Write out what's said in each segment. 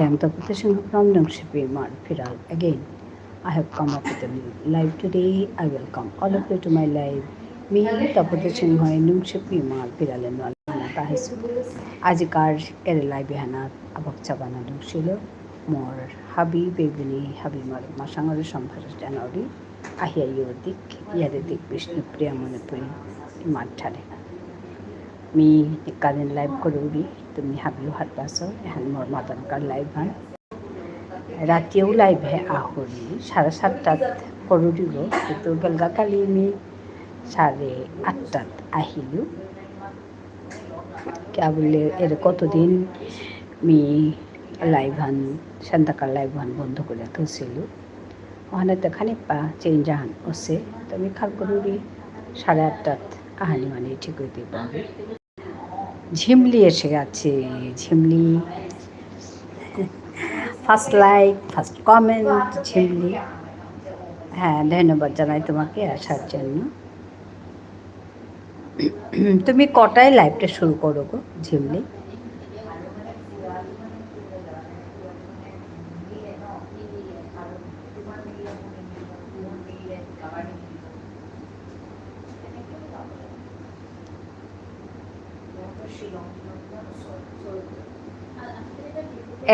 I am Tapasya Singh from Nongshippi Firal. Again, I have come up with a new live today. I welcome all of you to my live. Me, Tapasya Singh, Nongshippi Firal Kahaisu. Ajikar ere live hana abak chabana dungshilo. More habi bebini habi mar masangare samphara January. Ahia yodik yaredik Vishnu Priya Manipuri Imathare. Me current live কৰোঁ তুমি হাবিও হাত পাইছ এখন মোৰ মাতানকাৰ live হয় ৰাতিও লাইভহে আহৰি 7:30টাত কৰোঁ দিব কিন্তু বেলগা কালি আমি 8:30টাত আহিলোঁ क्या बोले এর কতদিন আমি লাইভ হান সন্ধ্যাকার লাইভ হান বন্ধ করে থৈছিলোঁ ওখানে তো খানিকপা চেঞ্জ আহান আছে তো আমি খাল কৰোঁ 8:30টাত আহানি মানে ঠিক হইতে পারবে ঝিমলি এসে গেছে Jhimli first like first comment Jhimli হ্যাঁ ধন্যবাদ জানাই তোমাকে আসার জন্য তুমি কটায় লাইভটা শুরু করো গো ঝিমলি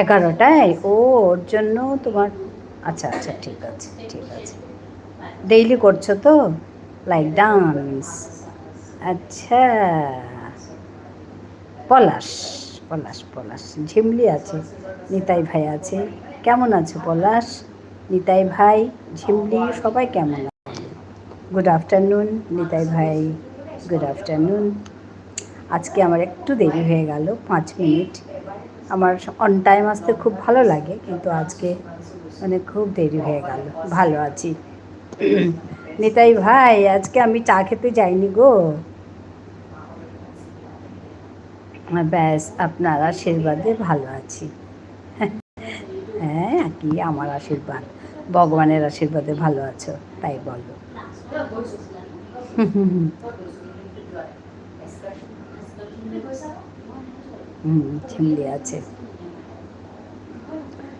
এগারোটায় ওর জন্য তোমার আচ্ছা আচ্ছা ঠিক আছে ডেইলি করছো তো লাইক ডান্স আচ্ছা পলাশ পলাশ পলাশ ঝিমলি আছে নিতাই ভাই আছে কেমন আছো পলাশ নিতাই ভাই ঝিমলি সবাই কেমন আছে গুড আফটারনুন নিতাই ভাই গুড আফটারনুন আজকে আমার একটু দেরি হয়ে গেল 5 মিনিট আমার অন টাইম আসতে খুব ভালো লাগে কিন্তু আজকে মানে খুব দেরি হয়ে গেল ভালো আছি নিতাই ভাই আজকে আমি চা খেতে যাইনি গো ব্যাস আপনার আশীর্বাদে ভালো আছি হ্যাঁ কি আমার আশীর্বাদ ভগবানের আশীর্বাদে ভালো আছো তাই বলো ঝিমলি আছে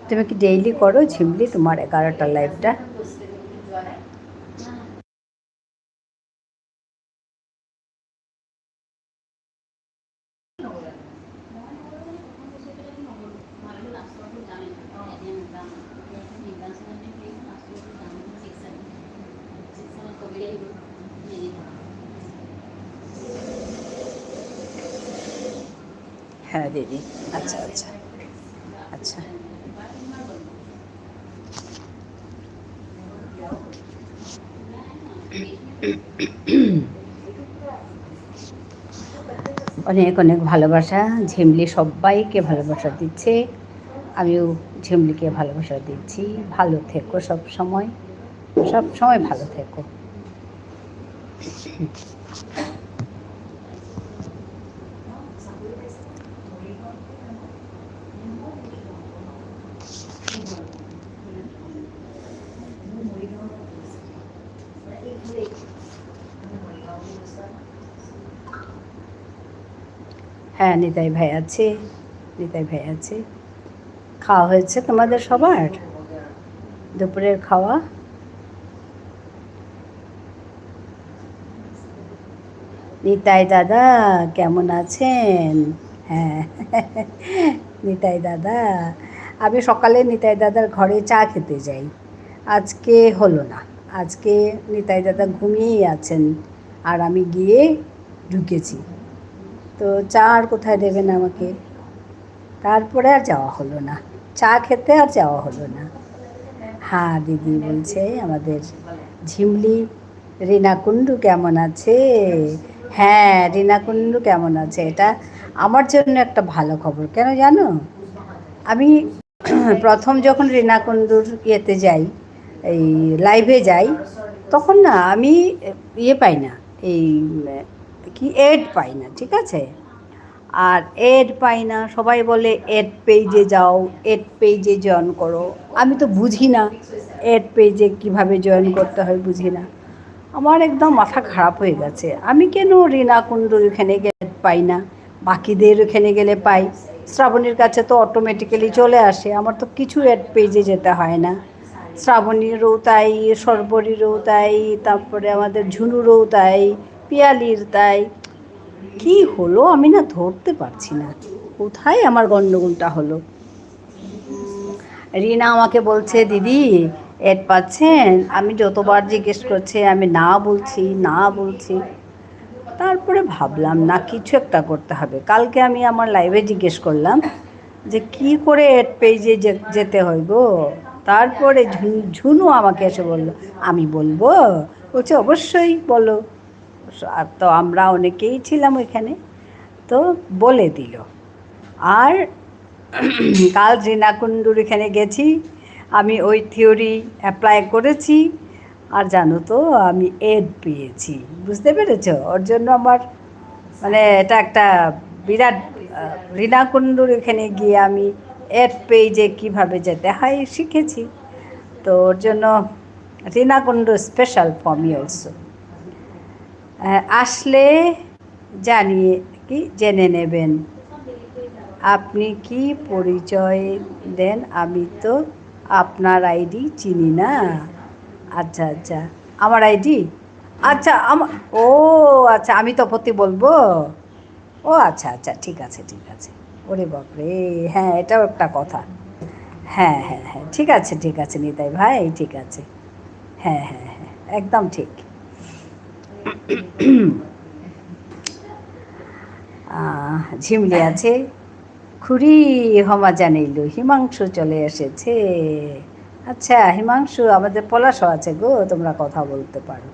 তুমি কি ডেইলি করো ঝিমলি তোমার 11টা লাইভটা হ্যাঁ দিদি আচ্ছা আচ্ছা আচ্ছা অনেক অনেক ভালোবাসা ঝিমলি সবাইকে ভালোবাসা দিচ্ছে আমিও ঝিমলিকে ভালোবাসা দিচ্ছি ভালো থেকো সব সময় ভালো থেকো হ্যাঁ নিতাই ভাই আছে খাওয়া হয়েছে তোমাদের সবার দুপুরের খাওয়া নিতাই দাদা কেমন আছেন হ্যাঁ নিতাই দাদা আমি সকালে নিতাই দাদার ঘরে চা খেতে যাই আজকে হলো না আজকে নিতাই দাদা ঘুমিয়েই আছেন আর আমি গিয়ে ঢুকেছি তো চা আর কোথায় দেবেন আমাকে তারপরে আর যাওয়া হলো না চা খেতে আর যাওয়া হলো না হ্যাঁ দিদি বলছে আমাদের ঝিমলি রিনা কুণ্ডু কেমন আছে হ্যাঁ রিনা কুণ্ডু কেমন আছে এটা আমার জন্য একটা ভালো খবর কেন জানো আমি প্রথম যখন রিনা কুণ্ডুর ইয়েতে যাই এই লাইভে যাই তখন না আমি পাই না এই কি এড পাই না ঠিক আছে আর এড পাই না সবাই বলে এড পেজে যাও এড পেজে জয়েন করো আমি তো বুঝি না এড পেজে কিভাবে জয়েন করতে হয় বুঝি না আমার একদম মাথা খারাপ হয়ে গেছে আমি কেন রিনা কুণ্ডুর ওখানে গেলে পাই না বাকিদের ওখানে গেলে পাই শ্রাবণীর কাছে তো অটোমেটিক্যালি চলে আসে, আমার তো কিছু অ্যাড পেজে যেতে হয় না। শ্রাবণীরও তাই, সর্বরীরও তাই, তারপরে আমাদের ঝুনুরও তাই, পিয়ালির তাই। কি হলো আমি না ধরতে পারছি না কোথায় আমার গণ্ডগোলটা হলো। রিনা আমাকে বলছে, দিদি অ্যাড পাচ্ছেন? আমি যতবার জিজ্ঞেস করছে আমি না বলছি না বলছি। তারপরে ভাবলাম না, কিছু একটা করতে হবে। কালকে আমি আমার লাইভে জিজ্ঞেস করলাম যে কি করে অ্যাড পেজে যেতে হয় গো। তারপরে ঝুনু আমাকে এসে বলল, আমি বলবো? বলছে অবশ্যই বলো। আর তো আমরা অনেকেই ছিলাম ওইখানে, তো বলে দিল। আর কাল রিনাকুণ্ডুর এখানে গেছি, আমি ওই থিওরি অ্যাপ্লাই করেছি। আর জানো তো আমি এড পেয়েছি, বুঝতে পেরেছ? ওর জন্য আমার মানে এটা একটা বিরাট, রিনাকুণ্ডুর এখানে গিয়ে আমি এড পেজে কীভাবে যেতে হয় শিখেছি। তো ওর জন্য রিনাকুণ্ডু স্পেশাল ফর মি অলসো। আসলে জানিয়ে কি জেনে নেবেন। আপনি কি পরিচয় দেন? আমি তো আপনার আইডি চিনি না। আচ্ছা আচ্ছা, আমার আইডি? আচ্ছা ও আচ্ছা, আমি তপতি বলবো? ও আচ্ছা আচ্ছা, ঠিক আছে ঠিক আছে। ওরে বাপরে, হ্যাঁ এটাও একটা কথা। হ্যাঁ হ্যাঁ হ্যাঁ, ঠিক আছে ঠিক আছে নিতাই ভাই, ঠিক আছে। হ্যাঁ হ্যাঁ হ্যাঁ, একদম ঠিক। ঝিমলি আছে, খুরি হমা জানিল হিমাংশু চলে এসেছে। আচ্ছা হিমাংশু, আমাদের পলাশও আছে গো, তোমরা কথা বলতে পারো।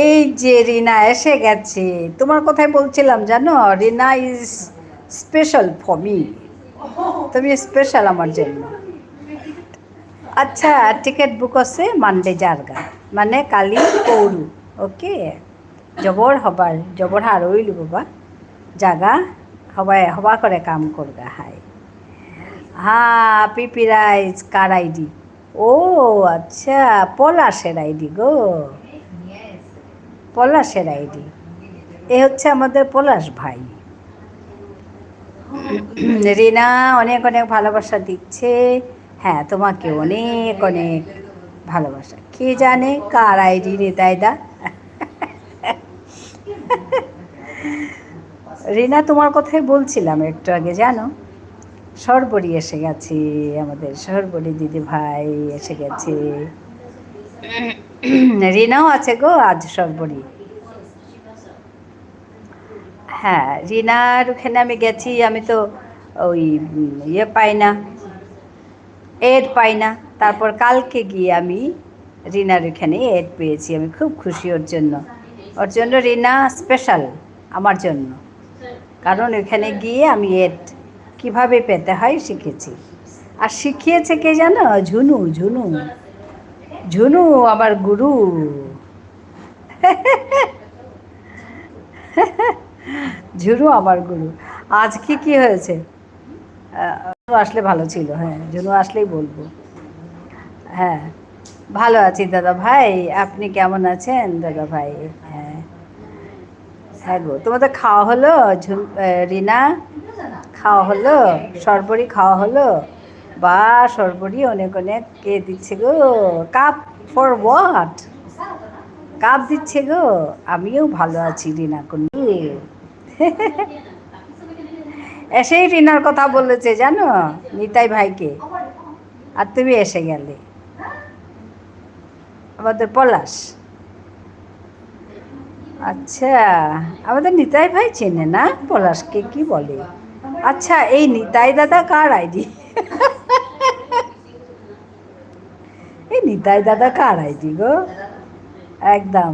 এই যে রিনা এসে গেছে, তোমার কথাই বলছিলাম জানো, রিনা ইজ স্পেশাল ফর মি। তুমি স্পেশাল আমার জন্য। আচ্ছা টিকেট বুক আছে মানডে জারগা, মানে কালি পৌরু। ওকে, জবর হবার জবর হার হইল বাবা, জাগা হবাই হবা করে কাম করগা। হাই হ্যাঁ, পিপি রাইস কার আইডি? ও আচ্ছা, পলাশের আইডি গো, পলাশের আইডি। এ হচ্ছে আমাদের পলাশ ভাই। রিনা অনেক অনেক ভালোবাসা দিচ্ছে। হ্যাঁ, তোমাকে অনেক অনেক ভালোবাসা। কে জানে কার আইডি রে দায়দা। রিনা তোমার কথাই বলছিলাম একটু আগে, জানো সর্বরী এসে গেছে, আমাদের সর্বরী দিদি ভাই এসে গেছে। রিনাও আছে গো আজ, সর্বরী। হ্যাঁ, রিনার ওখানে আমি গেছি, আমি তো ওই ইয়ে পাই না, এড পাই না। তারপর কালকে গিয়ে আমি রিনার ওখানে এড পেয়েছি, আমি খুব খুশি ওর জন্য। ওর জন্য রিনা স্পেশাল আমার জন্য, কারণ ওখানে গিয়ে আমি এড কীভাবে পেতে হয় শিখেছি। আর শিখিয়েছে কে জানো? ঝুনু। ঝুনু ঝুনু আমার গুরু। ঝুনু আমার গুরু। আজকে কি হয়েছে? আসলে ভালো ছিল, হ্যাঁ ঝুনু আসলেই বলবো। হ্যাঁ ভালো আছি দাদা ভাই, আপনি কেমন আছেন দাদা ভাই? হ্যাঁ হ্যাঁ গো, তোমাদের খাওয়া হলো? রিনা খাওয়া হলো? সর্বরী খাওয়া হলো? বা সর্বরী অনেক অনেক কে দিচ্ছে গো কাপ, ফর হোয়াট কাপ দিচ্ছে গো। আমিও ভালো আছি রিনা কুন্ডু। এসেই রিনার কথা বলেছে জানো, নিতাই ভাইকে, আর তুমি এসে গেলে। আমাদের পলাশ, আচ্ছা আমাদের নিতাই ভাই চেনে না পলাশকে, কি বলে? আচ্ছা এই নিতাই দাদা কার আইডি? এই নিতাই দাদা কার আইডি গো? একদম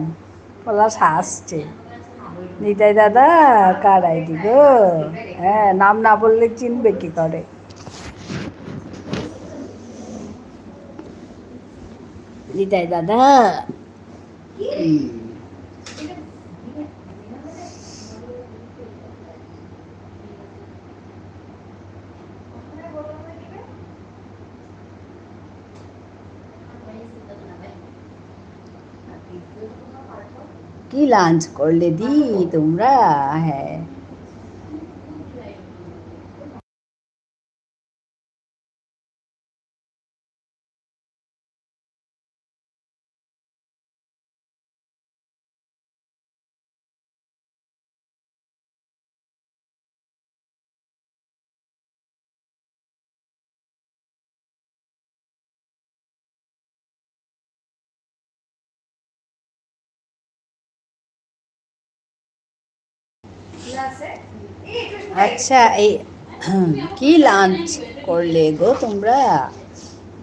পলাশ হাসছে। নিতাই দাদা কার আইডি গো? হ্যাঁ, নাম না বললে চিনবে কি করে? নিতাই দাদা। কি লাঞ্চ করলে দি তোমরা? হ্যাঁ আচ্ছা এই কি লাঞ্চ করলে গো তোমরা?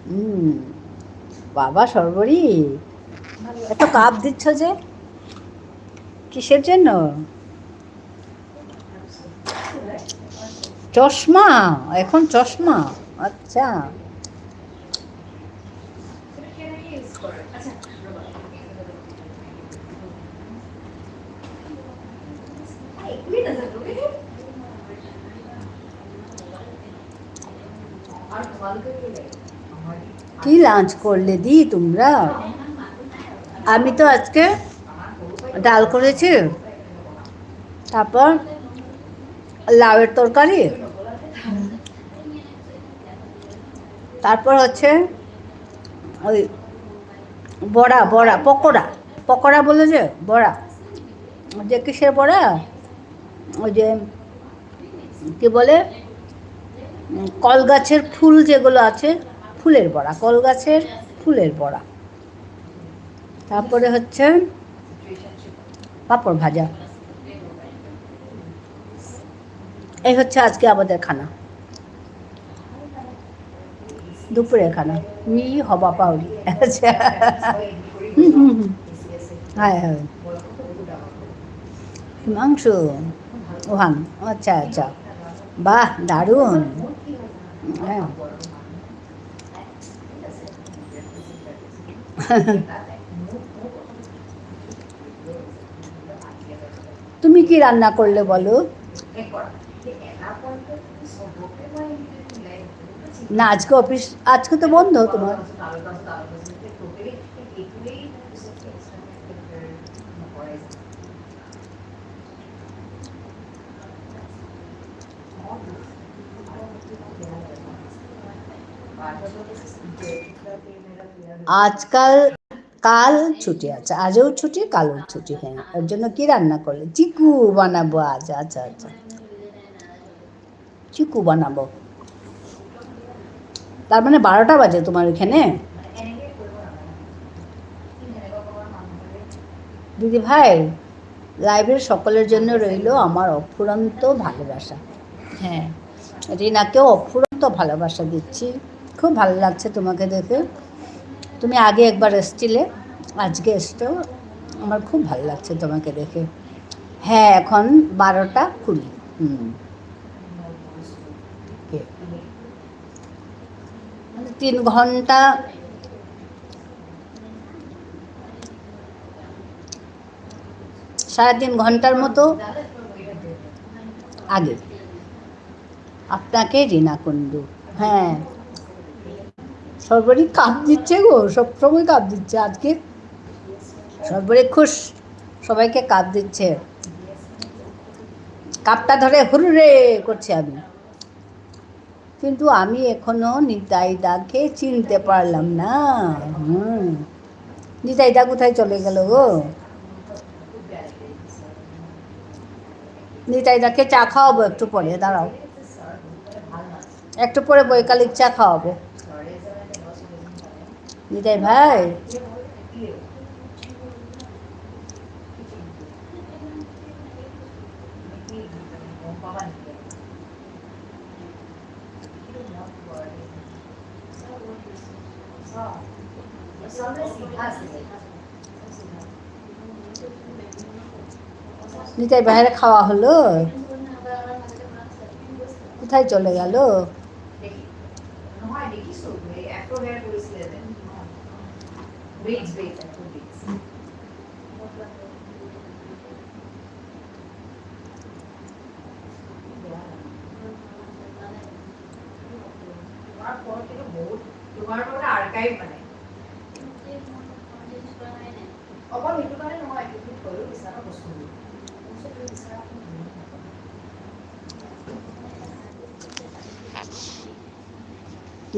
হুম, বাবা সর্বরী, এত কাপ দিচ্ছ যে কিসের জন্য? চশমা? এখন চশমা? আচ্ছা। কি লাঞ্চ করলে দি তোমরা? আমি তো আজকে ডাল করেছি, তারপর লাউয়ের তরকারি, তারপর হচ্ছে ওই বড়া বড়া পকোড়া, পকোড়া বলে যে বড়া, যে কিসের বড়া, ওই যে কি বলে কল গাছের ফুল যেগুলো আছে, ফুলের বড়া, কল গাছের ফুলের বড়া, তারপরে হচ্ছে পাঁপড় ভাজা। এই হচ্ছে আজকে আমাদের খানা, দুপুরের খানা। মি হবা পাউরি। আচ্ছা, হ্যাঁ হ্যাঁ, হিমাংশু, ওহান, আচ্ছা আচ্ছা, বাহ দারুণ। হ্যাঁ, তুমি কি রান্না করলে বলো? না আজকে অফিস, আজকে তো বন্ধ তোমার। আজকাল কাল ছুটি আছে, আজও ছুটি কালও ছুটি। হ্যাঁ, ওর জন্য কি রান্না করলে? চিকু বানাবো আজ। আচ্ছা আচ্ছা, চিকু বানাবো। তার মানে 12টা বাজে তোমার এখানে? দিদি ভাই, লাইভের সকলের জন্য রইল আমার অফুরন্ত ভালোবাসা। হ্যাঁ, রিনাকেও অফুরন্ত ভালোবাসা দিচ্ছি। খুব ভালো লাগছে তোমাকে দেখে। তুমি আগে একবার এসছিলে, আজকে এসছো, আমার খুব ভালো লাগছে তোমাকে দেখে। হ্যাঁ, এখন 12টা 20। মানে 3 ঘন্টা, 3.5 ঘন্টার মতো আগে আপনাকে রিনা কুণ্ডু। হ্যাঁ, সর্বরী কাপ দিচ্ছে গো, সবসময় কাপ দিচ্ছে। আজকে সর্বরী খুশ, সবাইকে কাপ দিচ্ছে। কাপটা ধরে হুররে করছে আমি, কিন্তু আমি এখনো নিতাইদাকে চিনতে পারলাম না। নিতাইদা কোথায় চলে গেল গো? নিতাইদাকে চা খাওয়াবো একটু পরে, দাঁড়াও, একটু পরে বৈকালিক চা খাওয়াবো। নিতাই ভাই, নিতাই ভাইয়ের খাওয়া হলো? কোথায় চলে গেল?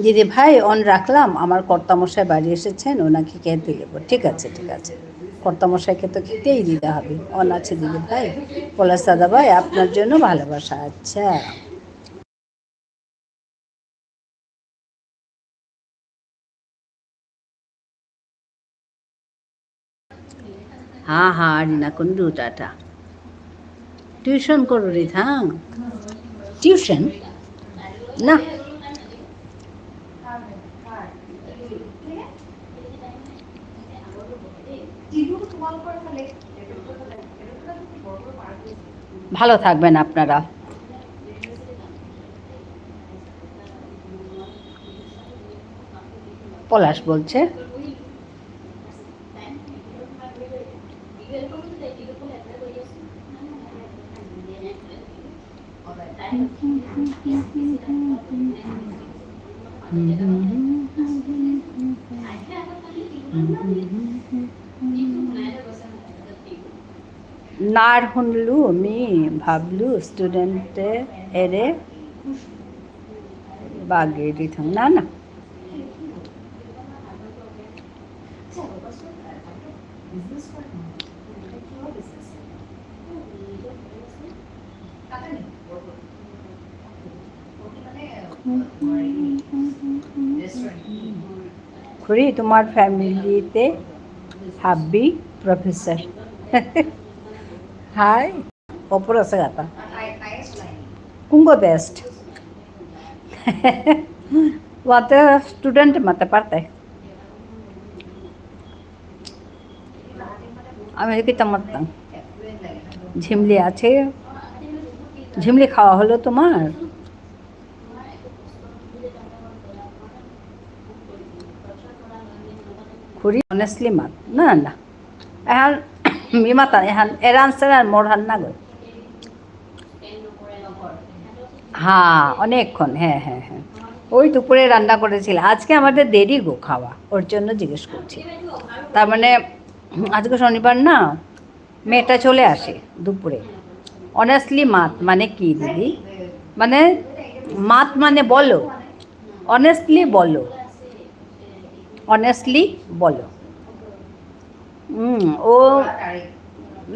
দিদি ভাই অন রাখলাম, আমার কর্তামশাই বাড়ি এসেছেন, ওনাকে খেতে দেবো। ঠিক আছে ঠিক আছে, কর্তামশাইকে তো খেতেই দিতে হবে। অন আছে দিদি ভাই, পলাশ দাদা ভাই, আপনার জন্য ভালোবাসা। আচ্ছা, हाँ हाँ रीना कुंडू, टाटा। টিউশন করো রিধা? টিউশন না, ভালো থাকবেন আপনারা। পলাশ বলছে নার শুনলু আমি ভাবলু স্টুডেন্টে এরে বাগে দিতাম না না। খুড়ি তোমার ফ্যামিলিতে হাব্বি প্রফেসর हाय ऊपर से आता कुंगो बेस्ट वाते स्टूडेंट मत पढ़ते আমি কি তামাত্তা ঝিমলি আছে ঝিমলি খাওয়া হলো তোমার খুরি অনেস্টলি মাত না না এখন মিমাতা এখন এর আনসার আর মোর হান না গো হ্যাঁ অনেকক্ষণ হ্যাঁ হ্যাঁ হ্যাঁ ওই দুপুরে রান্না করেছিল আজকে আমাদের দেরি গো খাওয়া ওর জন্য জিজ্ঞেস করছি তার মানে আজকে শনিবার না মেয়েটা চলে আসে দুপুরে অনেস্টলি মাত মানে কি দিদি মানে মাত মানে বলো অনেস্টলি বলো অনেস্টলি বলো ও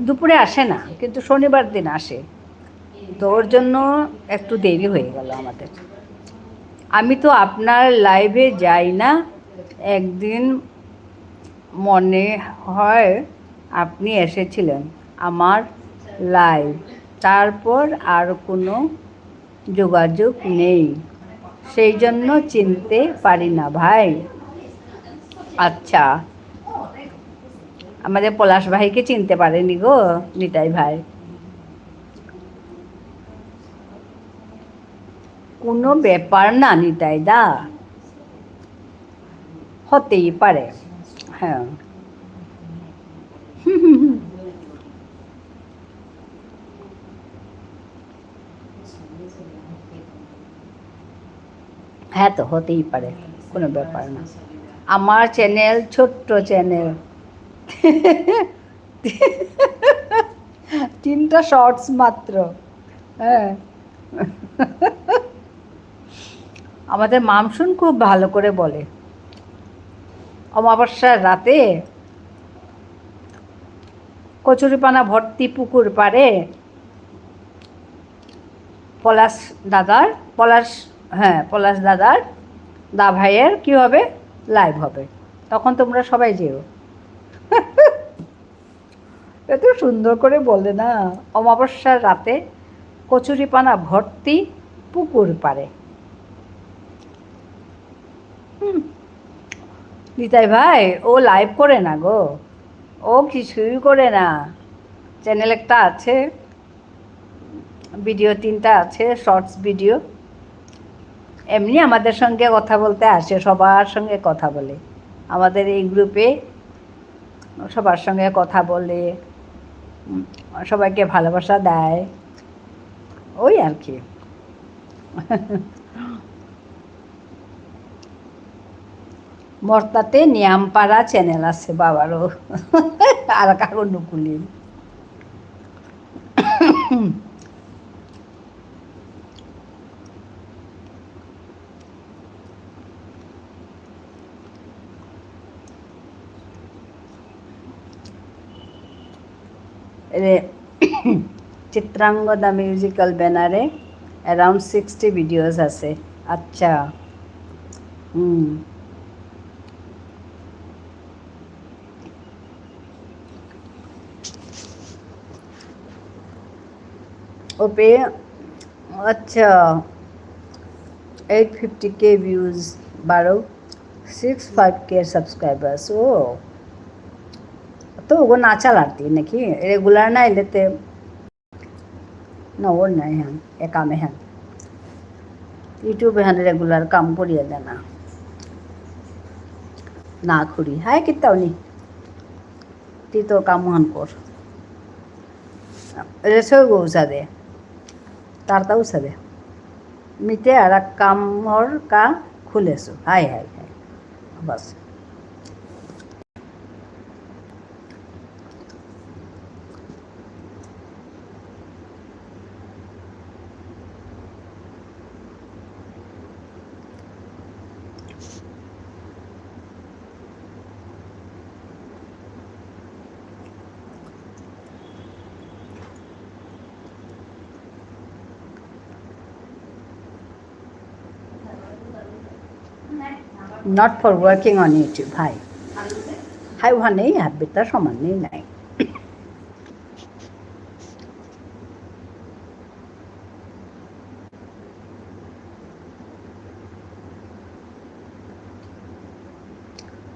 দুপুরে আসে না কিন্তু শনিবার দিন আসে তো ওর জন্য একটু দেরি হয়ে গেল আমাদের আমি তো আপনার লাইভে যাই না একদিন মনে হয় আপনি এসেছিলেন আমার লাইভ তারপর আর কোনো যোগাযোগ নেই সেই জন্য চিনতে পারি না ভাই আচ্ছা আমাদের পলাশ ভাইকে চিনতে পারেনি গো নিতাই ভাই কোনো ব্যাপার না নিতাই দা হতেই পারে হ্যাঁ হ্যাঁ তো হতেই পারে কোনো ব্যাপার না আমার চ্যানেল ছোট্ট চ্যানেল 3টা শর্টস মাত্র হ্যাঁ আমাদের মামসুন খুব ভালো করে বলে অমাবস্যার রাতে কচুরিপানা ভর্তি পুকুর পাড়ে পলাশ দাদার দা ভাইয়ের কী হবে লাইভ হবে তখন তোমরা সবাই যেও এত সুন্দর করে বলে না অমাবস্যার রাতে কচুরিপানা ভর্তি পুকুর পাড়ে নিতাই ভাই ও লাইভ করে না গো ও কিছুই করে না চ্যানেল একটা আছে ভিডিও 3টা আছে শর্টস ভিডিও এমনি আমাদের সঙ্গে কথা বলতে আসে সবার সঙ্গে কথা বলে আমাদের এই গ্রুপে সবার সঙ্গে কথা বলে সবাইকে ভালোবাসা দেয় ওই আর কি মর্তাতে নিয়ামপাড়া চ্যানেল আছে বাবারও আর কারো নুকুলি চিত্রাঙ্গ দ্য মিউজিক্যাল ব্যানারে অ্যারাউন্ড 60 ভিডিওস আছে আচ্ছা पे अच्छा 850K व्यूज़ 65K सब्सक्राइबर्स ओ तो वो नाचा लाती ना कि रेगुलर ना लेते ना वो नहीं हैं एक काम है यूट्यूब है रेगुलर काम करिए देना ना खुरी हाय कितना नहीं ती तो काम मान कर रेसो गो दे तारता उसा दे मिटे और काम और का खुले सो हाय हाय हाय बस not for working on YouTube हाय हाय वहाँ नहीं है बेटा समान नहीं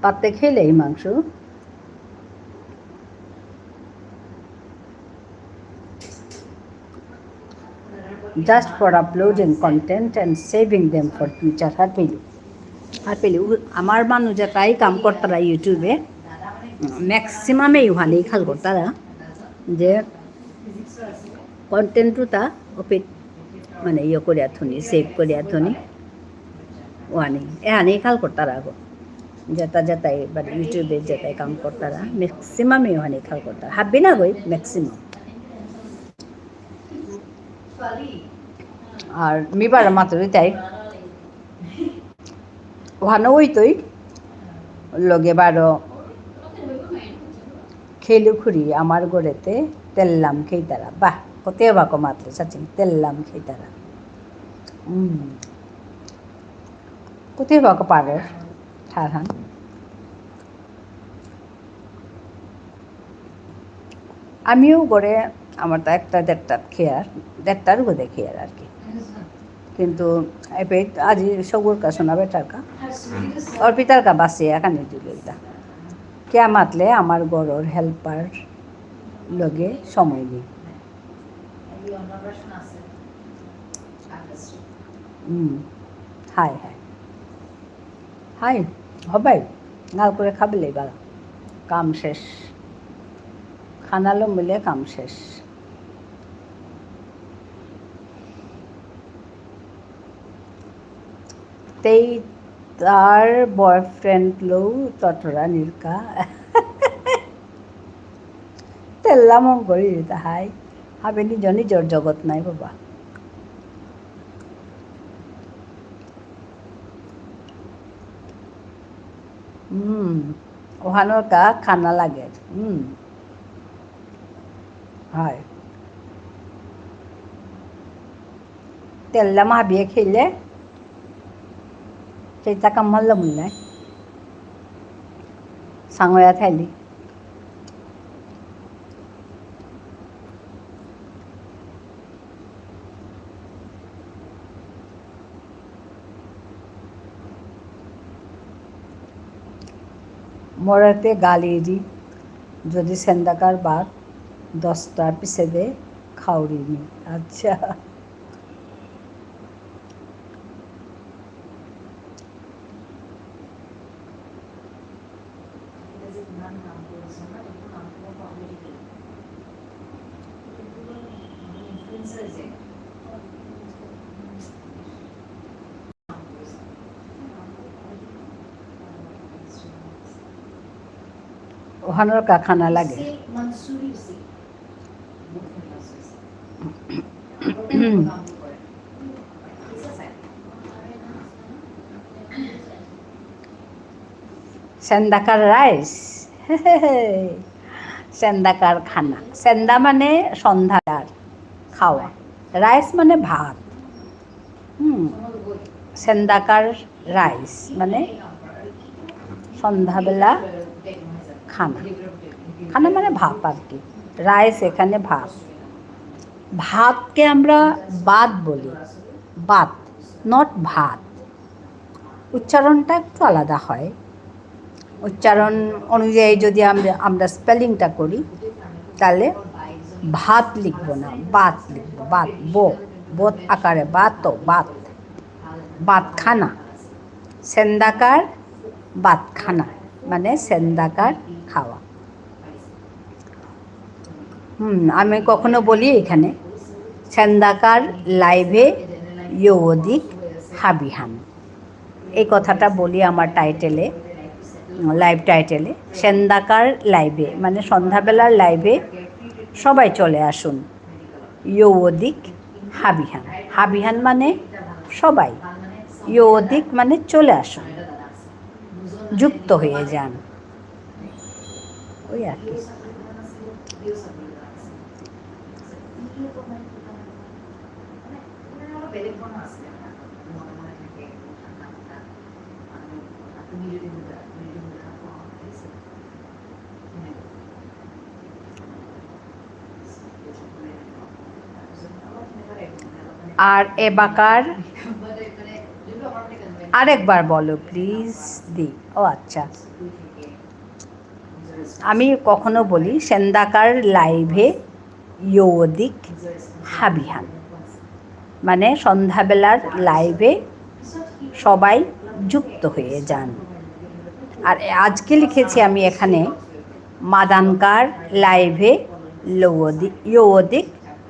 পাতে খেলেই মাংস just for uploading content and saving them for future happily আমার মানুষ যে তাই কাম করতারা ইউটিউবে ম্যাক্সিমামেই ওখানেই খাল করতারা যে কন্টেন্টটা ওপে মানে ইয়ে করিয়া থনি সেভ করিয়া থনি ওখানে এখানেই খাল করতারা আগো যেতাই মানে ইউটিউবে যেতাই কাম করতারা ম্যাক্সিমামই ওখানে খাল করতারা হাবি না গই ম্যাক্সিমাম আর মিবার মাত্র তাই ওখানে ওইতই লগে বারো খেলু খুরি আমার গড়েতে তেললাম খেইতারা বাহ কত বাকো মাত্র চাচিন তেললাম খেইতারা কোথায় বাকো পারে ঠারহান আমিও গড়ে আমার তো একটা দেড়টার গোদে খেয়ার আর কি কিন্তু এবার আজি সগুর কা শোনাবে টাকা অর্পিতার কা বাসে এখানে দিলে কে মাতলে আমার গড়র হেল্পার লগে সময় নেই হাই হাই হাই হবাই গাল করে খাবলে বালা কাম শেষ খানালো মিলে কাম শেষ তেই তার বয়ফ্রেন্ড লো তটরা নীলকা তেল্লাম করি হাই হাবে নিজর জগৎ নাই বাবা ওখানোর কা খানা লাগে হয় তেল্লাম হাবিয়ে খেলে সেইটা কামাল মূল্য সাঙয়া থাইলি মরাতে গালি দি যদি সেন্দাকার বাদ 10টা পিছে দে খাওড়িনি আচ্ছা ওখানোর কা খানা লাগে সেন্দাকার রাইস সেন্দাকার খানা সেন্দা মানে সন্ধ্যার খাওয়া রাইস মানে ভাত সেন্দাকার রাইস মানে সন্ধ্যাবেলা খানা খানা মানে ভাত আর কি রাইস এখানে ভাত ভাতকে আমরা বাত বলি, বাত, নট ভাত। উচ্চারণটা একটু আলাদা হয়। উচ্চারণ অনুযায়ী যদি আমরা স্পেলিংটা করি তাহলে ভাত লিখব না, বাত লিখব, বাত, বোত আকারে, বাত, বাত, বাতখানা, সেন্দাকার বাতখানা মানে সেন্দাকার খাওয়া। আমি কখনো বলি এখানে সেন্দাকার লাইভে ইয়োদিক হাবিহান, এই কথাটা বলি আমার টাইটেলে, লাইভ টাইটেলে। সেন্দাকার লাইভে মানে সন্ধ্যাবেলার লাইভে সবাই চলে আসুন। ইয়োদিক হাবিহান, হাবিহান মানে সবাই, ইয়োদিক মানে চলে আসুন, যুক্ত হয়ে যান, ওই আর কি। আর এবাকার আরেকবার বলো প্লিজ দি। ও আচ্ছা, আমি কখনো বলি সেন্দাকার লাইভে ইয়োদিক হাবিহান মানে সন্ধ্যাবেলার লাইভে সবাই যুক্ত হয়ে যান। আর আজকে লিখেছি আমি এখানে মাদানকার লাইভে ইয়োদিক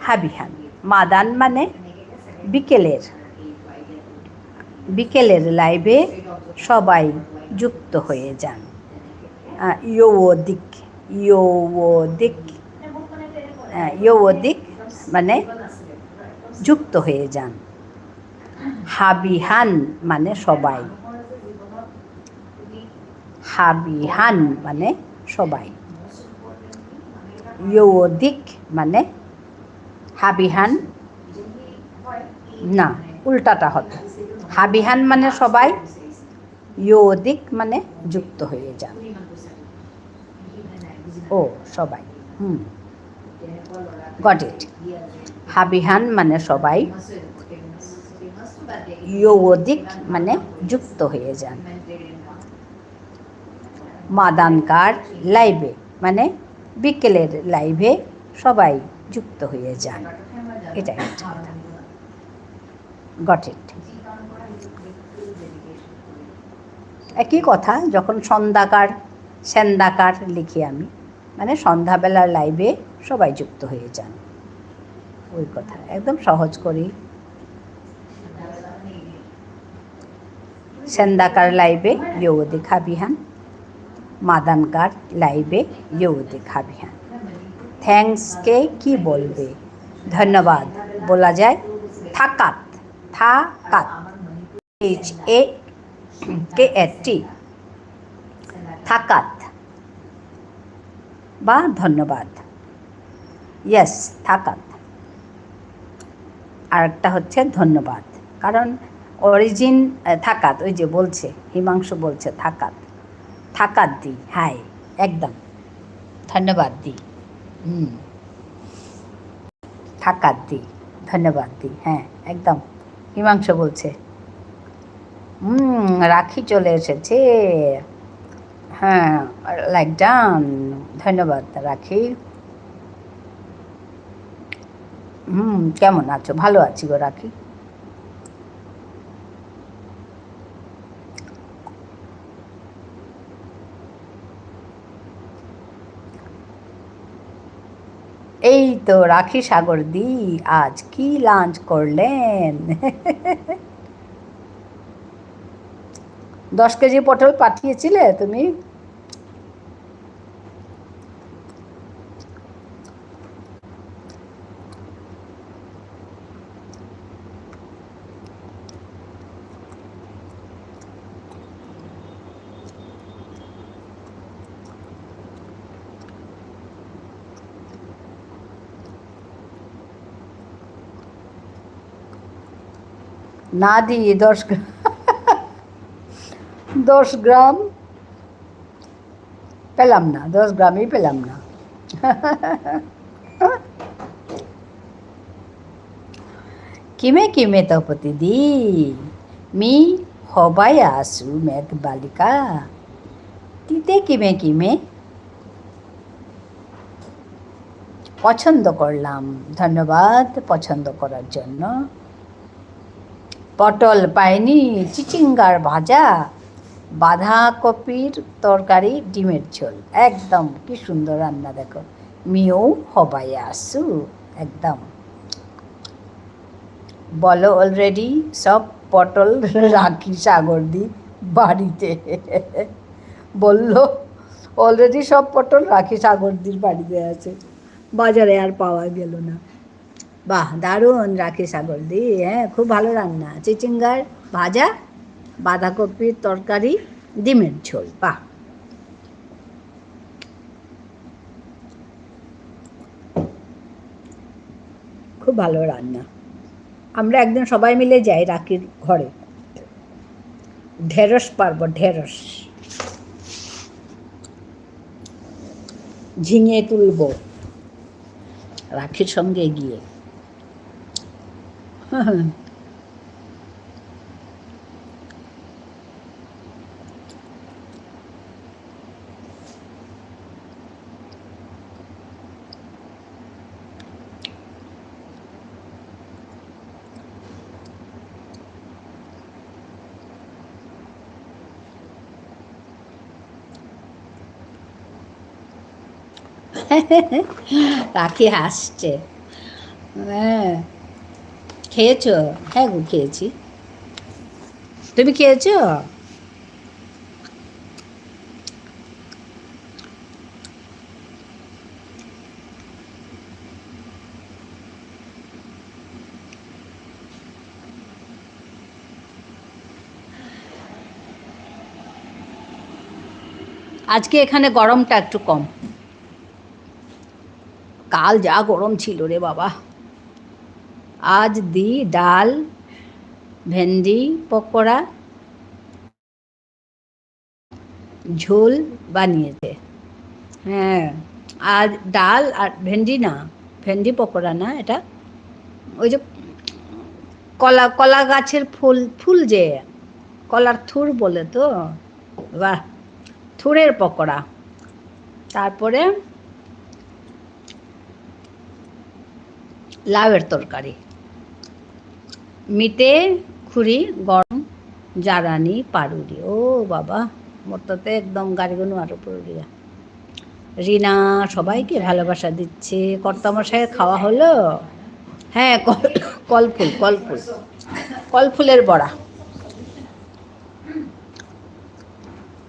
হাবিহান। মাদান মানে বিকেলের, বিকেলের লাইভে সবাই যুক্ত হয়ে যান। ইয়োদিক, ইয়োদিক, ইয়োদিক মানে যুক্ত হয়ে যান। হাবিহান মানে সবাই, হাবিহান মানে সবাই। ইয়োদিক মানে হাবিহান না, উল্টাটা হতো। হাবিহান মানে সবাই, ইয়োদিক মানে যুক্ত হয়ে যান। ও সবাই, গট ইট। হাবিহান মানে সবাই, ইয়োদিক মানে যুক্ত হয়ে যান। মাদানকার লাইভে মানে বিকেলের লাইভে সবাই যুক্ত হয়ে যান, এটাই হচ্ছে কথা। Got it. একই কথা যখন সন্ধ্যাকার সেন্দাকার লিখি আমি, মানে সন্ধ্যাবেলার লাইভে সবাই যুক্ত হয়ে যান, ওই কথা একদম সহজ করি। সেন্দাকার লাইভে ইয়োদিক হাবিহান, মাদানকার লাইভে ইয়োদিক হাবিহান। থ্যাঙ্কসকে কি বলবে? ধন্যবাদ বলা যায় থাকাত, থাকাত, HAKAT, থাকাত বা ধন্যবাদ। ইয়েস, থাকাত। আর একটা হচ্ছে ধন্যবাদ, কারণ অরিজিন থাকাত, ওই যে বলছে হিমাংশু বলছে থাকাত, থাকাত দি, হ্যাঁ একদম, ধন্যবাদ দি, থাকাত দি, ধন্যবাদ দি, হ্যাঁ একদম হিমাংশু বলছে। রাখি চলে এসেছে, হ্যাঁ লাইক ডান, ধন্যবাদ রাখি। কেমন আছো? ভালো আছি গো রাখি। এই তো রাখি সাগর দি, আজ কি লাঞ্চ করলেন? 10 কেজি পটল পাঠিয়েছিলে তুমি? না দিয়ে 10 গ্রাম পেলাম না, 10 গ্রামই পেলাম না। কিমে কিমে তপতি দি মি হবাই আসু মেঘ বালিকা তিতে কিমে কিমে পছন্দ করলাম। ধন্যবাদ পছন্দ করার জন্য। পটল পাইনি, চিচিঙ্গার ভাজা, বাঁধাকপির তরকারি, ডিমের ঝোল। একদম কি সুন্দর রান্না দেখো। মিও হবাই আসু একদম। বলো অলরেডি সব পটল রাখি সাগরদি বাড়িতে। বললো অলরেডি সব পটল রাখি সাগরদির বাড়িতে আছে, বাজারে আর পাওয়া গেল না। বাহ দারুণ রাখি সাগরদি, হ্যাঁ খুব ভালো রান্না। চিচিঙ্গার ভাজা, বাঁধাকপির তরকারি, ডিমের ঝোল। বাহ খুব ভালো রান্না। আমরা একদিন সবাই মিলে যাই রাখির ঘরে, ঢেঁড়স পারবো, ঢেঁড়স ঝিঙে তুলবো রাখির সঙ্গে গিয়ে। রাখি হাসছে। হ্যাঁ খেয়েছো? হ্যাঁ গো খেয়েছি। তুমি খেয়েছো? আজকে এখানে গরমটা একটু কম, কাল যা গরম ছিল রে বাবা। আজ দি ডাল, ভেন্ডি পকোড়া, ঝোল বানিয়েছে। হ্যাঁ আর ডাল আর ভেন্ডি না, ভেন্ডি পকোড়া না, এটা ওই যে কলা কলা গাছের ফুল, ফুল যে কলার থুর বলে তো, বাহ থুরের পকোড়া। তারপরে লাউয়ের তরকারি, মিটে খুরি গরম জারানি পারুরি। ও বাবা মোরটাতে একদম গাড়িগুলো আরো পড়ুরিয়া। রিনা সবাইকে ভালোবাসা দিচ্ছে। কর্তামশাইয়ের খাওয়া হলো? হ্যাঁ কলফুল, কলফুল, কলফুলের বড়া,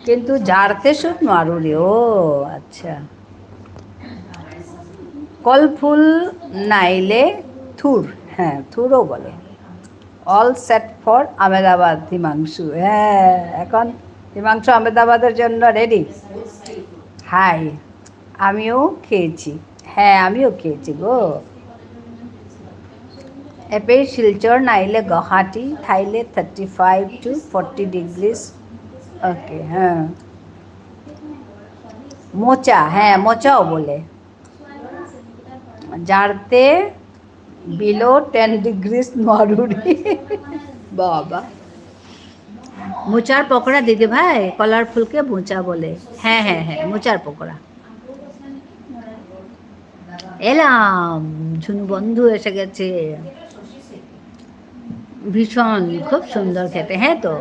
কিন্তু জারতে শুধ মারুরি। ও আচ্ছা, কলফুল নাইলে থুর, হ্যাঁ থুরও বলে। All set for Ahmedabad Himanshu. হ্যাঁ এখন হিমাংশু আহমেদাবাদের জন্য রেডি। হাই আমিও খেয়েছি, হ্যাঁ আমিও খেয়েছি গো। এপে শিলচর নাইলে গুয়াহাটি থাইলে 35 to 40 ডিগ্রিস। ওকে হ্যাঁ মোচা, হ্যাঁ মোচাও বলে। জারতে বিলো 10 ডিগ্রিস মারুরি। বাবা মোচার পকোড়া দিদি ভাই, কলার ফুলকে মোচা বলে। হ্যাঁ হ্যাঁ হ্যাঁ মোচার পকোড়া। এলাম, ঝুনু বন্ধু এসে গেছে। ভীষণ খুব সুন্দর খেতে, হ্যাঁ তো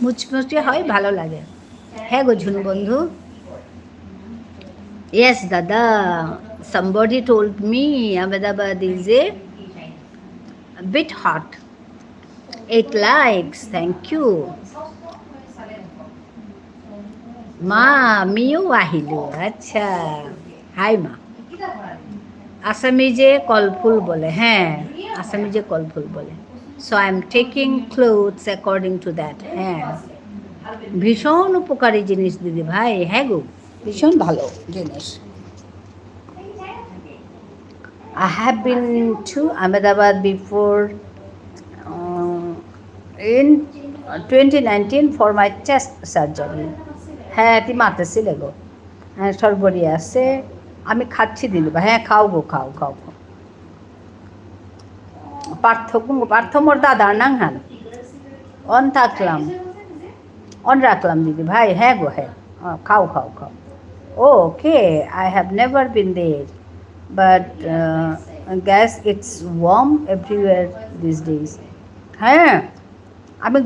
মুচমুচে হয়, ভালো লাগে। হ্যাঁ গো ঝুনু বন্ধু। ইয়েস দাদা, somebody told me Ahmedabad is a bit hot. 8 likes, thank you. মা আমিও আহিলো। আচ্ছা হাই মা। আসামিজে কলফুল বলে, হ্যাঁ আসামিজে কলফুল বলে। So I am taking clothes according to that. হ্যাঁ ভীষণ উপকারী জিনিস দিদি ভাই। হ্যাঁ গো ভীষণ ভালো জিনিস। I have been to Ahmedabad before in 2019 for my chest surgery. হ্যাঁ তুই মাতেছিলে গো। হ্যাঁ সরবরি আছে, আমি খাচ্ছি দিল। হ্যাঁ খাও গো, খাও খাও খাও। পার্থ মোর দাদার নাংহান অন রাখলাম দিদি ভাই। হ্যাঁ গো হ্যাঁ, খাও খাও খাও। Okay, I have never been there, but guess it's warm everywhere this days. হ্যাঁ, আমি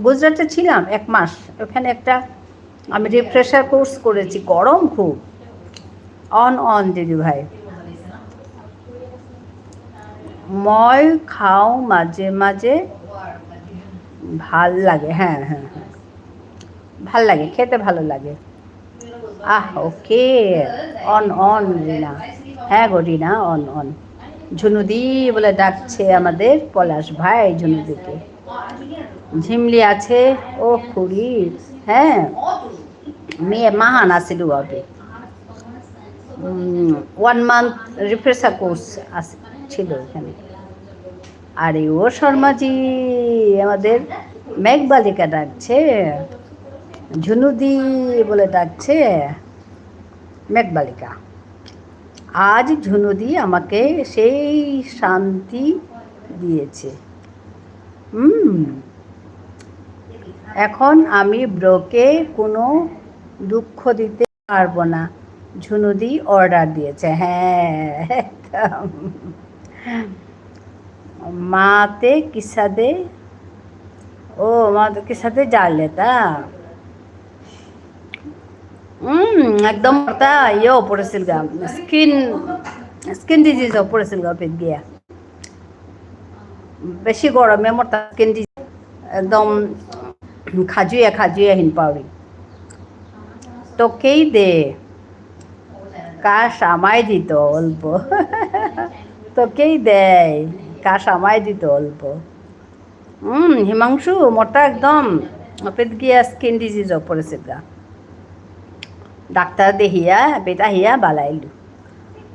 গুজরাটে ছিলাম 1 মাস। ওখানে একটা আমি রিফ্রেশার কোর্স করেছি, গরম খুব। অন দিদি ভাই। মই খাও মাঝে মাঝে, ভাল লাগে। হ্যাঁ হ্যাঁ হ্যাঁ, ভাল লাগে, খেতে ভালো লাগে। ওকে, অন রিনা। হ্যাঁ গো রিনা, অন। ঝুনুদি বলে ডাকছে আমাদের পলাশ ভাই ঝুনুদিকে। ঝিমলি আছে, ও খুড়ি। হ্যাঁ, মেয়ে মাহান আছিল ওকে। 1 মান্থ রিফ্রেশার কোর্স ছিল এখানে। আরে ও শর্মাজি, আমাদের মেঘবালিকা ডাকছে, ঝুনুদি বলে ডাকছে মেঘবালিকা। আজ ঝুনুদি আমাকে সেই শান্তি দিয়েছে। এখন আমি ব্রোকে কোনো দুঃখ দিতে পারবো না, ঝুনুদি অর্ডার দিয়েছে। হ্যাঁ একদম। মাতে কিসা দে, ও মাতে কিসা দে জাল লেতা। একদম তা ইয়েও পড়েছিল গা, স্কিন ডিজিজও পড়েছিল গা পেট গিয়া। বেশি গরমে মোর স্কিন ডিজিজ একদম খাজুয়া হিন পাউরি। তোকেই দে, কাশ আমায় দিত অল্প। তোকেই দেয়, কাশ আমায় দিত অল্প। হিমাংশু মোটা একদম পেট গিয়া স্কিন ডিজিজও পড়েছিল গা। ডাক্তার দেখিয়া বেটা হিয়া বালাইলু।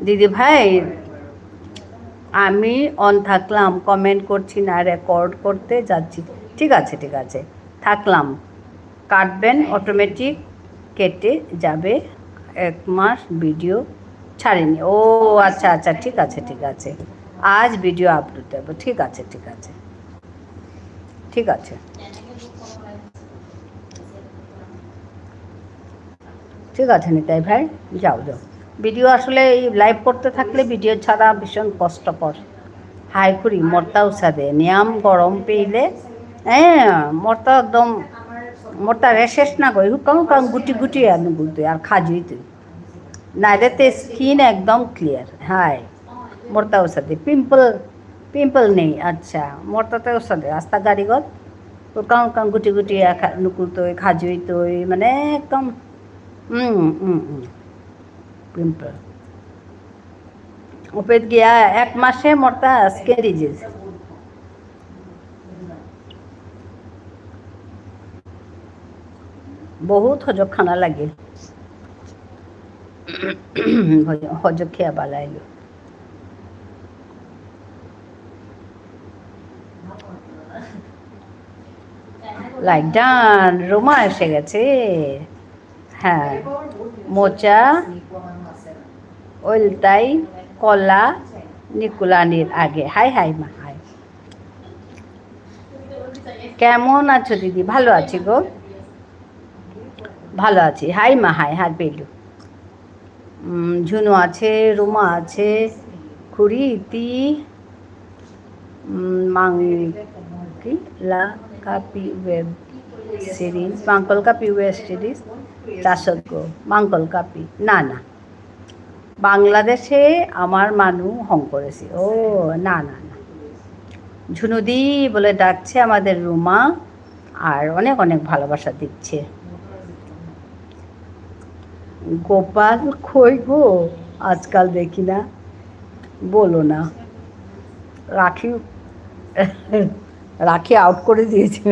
দিদি ভাই আমি অন থাকলাম, কমেন্ট করছি না, রেকর্ড করতে যাচ্ছি। ঠিক আছে থাকলাম। কাটবেন, অটোমেটিক কেটে যাবে। 1 মাস ভিডিও ছাড়িনি। ও আচ্ছা ঠিক আছে। আজ ভিডিও আপলোড দেব। ঠিক আছে নিতাই ভাই, যাও। ভিডিও আসলে এই লাইভ করতে থাকলে ভিডিও ছাড়া ভীষণ কষ্টকর। হাই খুরি মরতা উসাদে নিয়াম গরম পেইলে মরতা একদম মোরতা শেষ না করি কারণ গুটি আনু গুলতে আর খাজুই তুই নাইলে তে স্কিন একদম ক্লিয়ার। হাই মোরতা উসাদে পিম্পল নেই। আচ্ছা মোরতাতে উসাদে আস্তা গাড়িগত তো কারণ গুটি নুকুর তৈ খাজুই তৈ মানে একদম পিম্পল ওপেট গিয়া 1 মাসে মোরতা স্কিন ডিজিজ। বহুত হজক খানা লাগে, হজক খেয়া বালাইলো। লাইক ডান, রোমা এসে গেছে। হ্যাঁ, মোচা ওলতাই কলা নিকুলানির আগে। হাই মা হাই, কেমন আছো দিদি? ভালো আছি গো, ভালো আছি। হাই মা হাই পেলু। ঝুনু আছে, রুমা আছে, খুড়ি ইতি কাপি ওয়েব সিরিজ, মাঙ্কল কাপি ওয়েব সিরিজ চাষজ্ঞ মাঙ্কল কাপি। না বাংলাদেশে আমার মানু হং করেছে। ও না ঝুনুদি বলে ডাকছে আমাদের রুমা, আর অনেক ভালোবাসা দিচ্ছে। গোপাল কই গো, আজকাল দেখি না, বলো না। রাখি আউট করে দিয়েছে,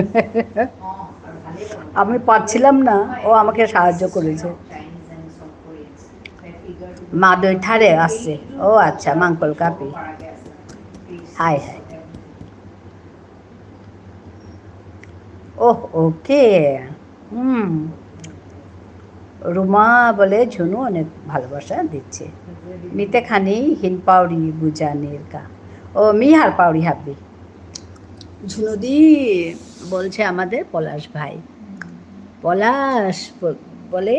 আমি পাচ্ছিলাম না, ও আমাকে সাহায্য করেছে। মাদই ঠারে আসছে। ও আচ্ছা, মাঙ্কল কাপি। হাই ওকে। রুমা বলে ঝুনু অনেক ভালোবাসা দিচ্ছে। নিতে খানি হিনপাউরি বুজানির কা। ও মি হার পাউরি হাব্বি ঝুনুদি বলছে আমাদের পলাশ ভাই, পলাশ বলে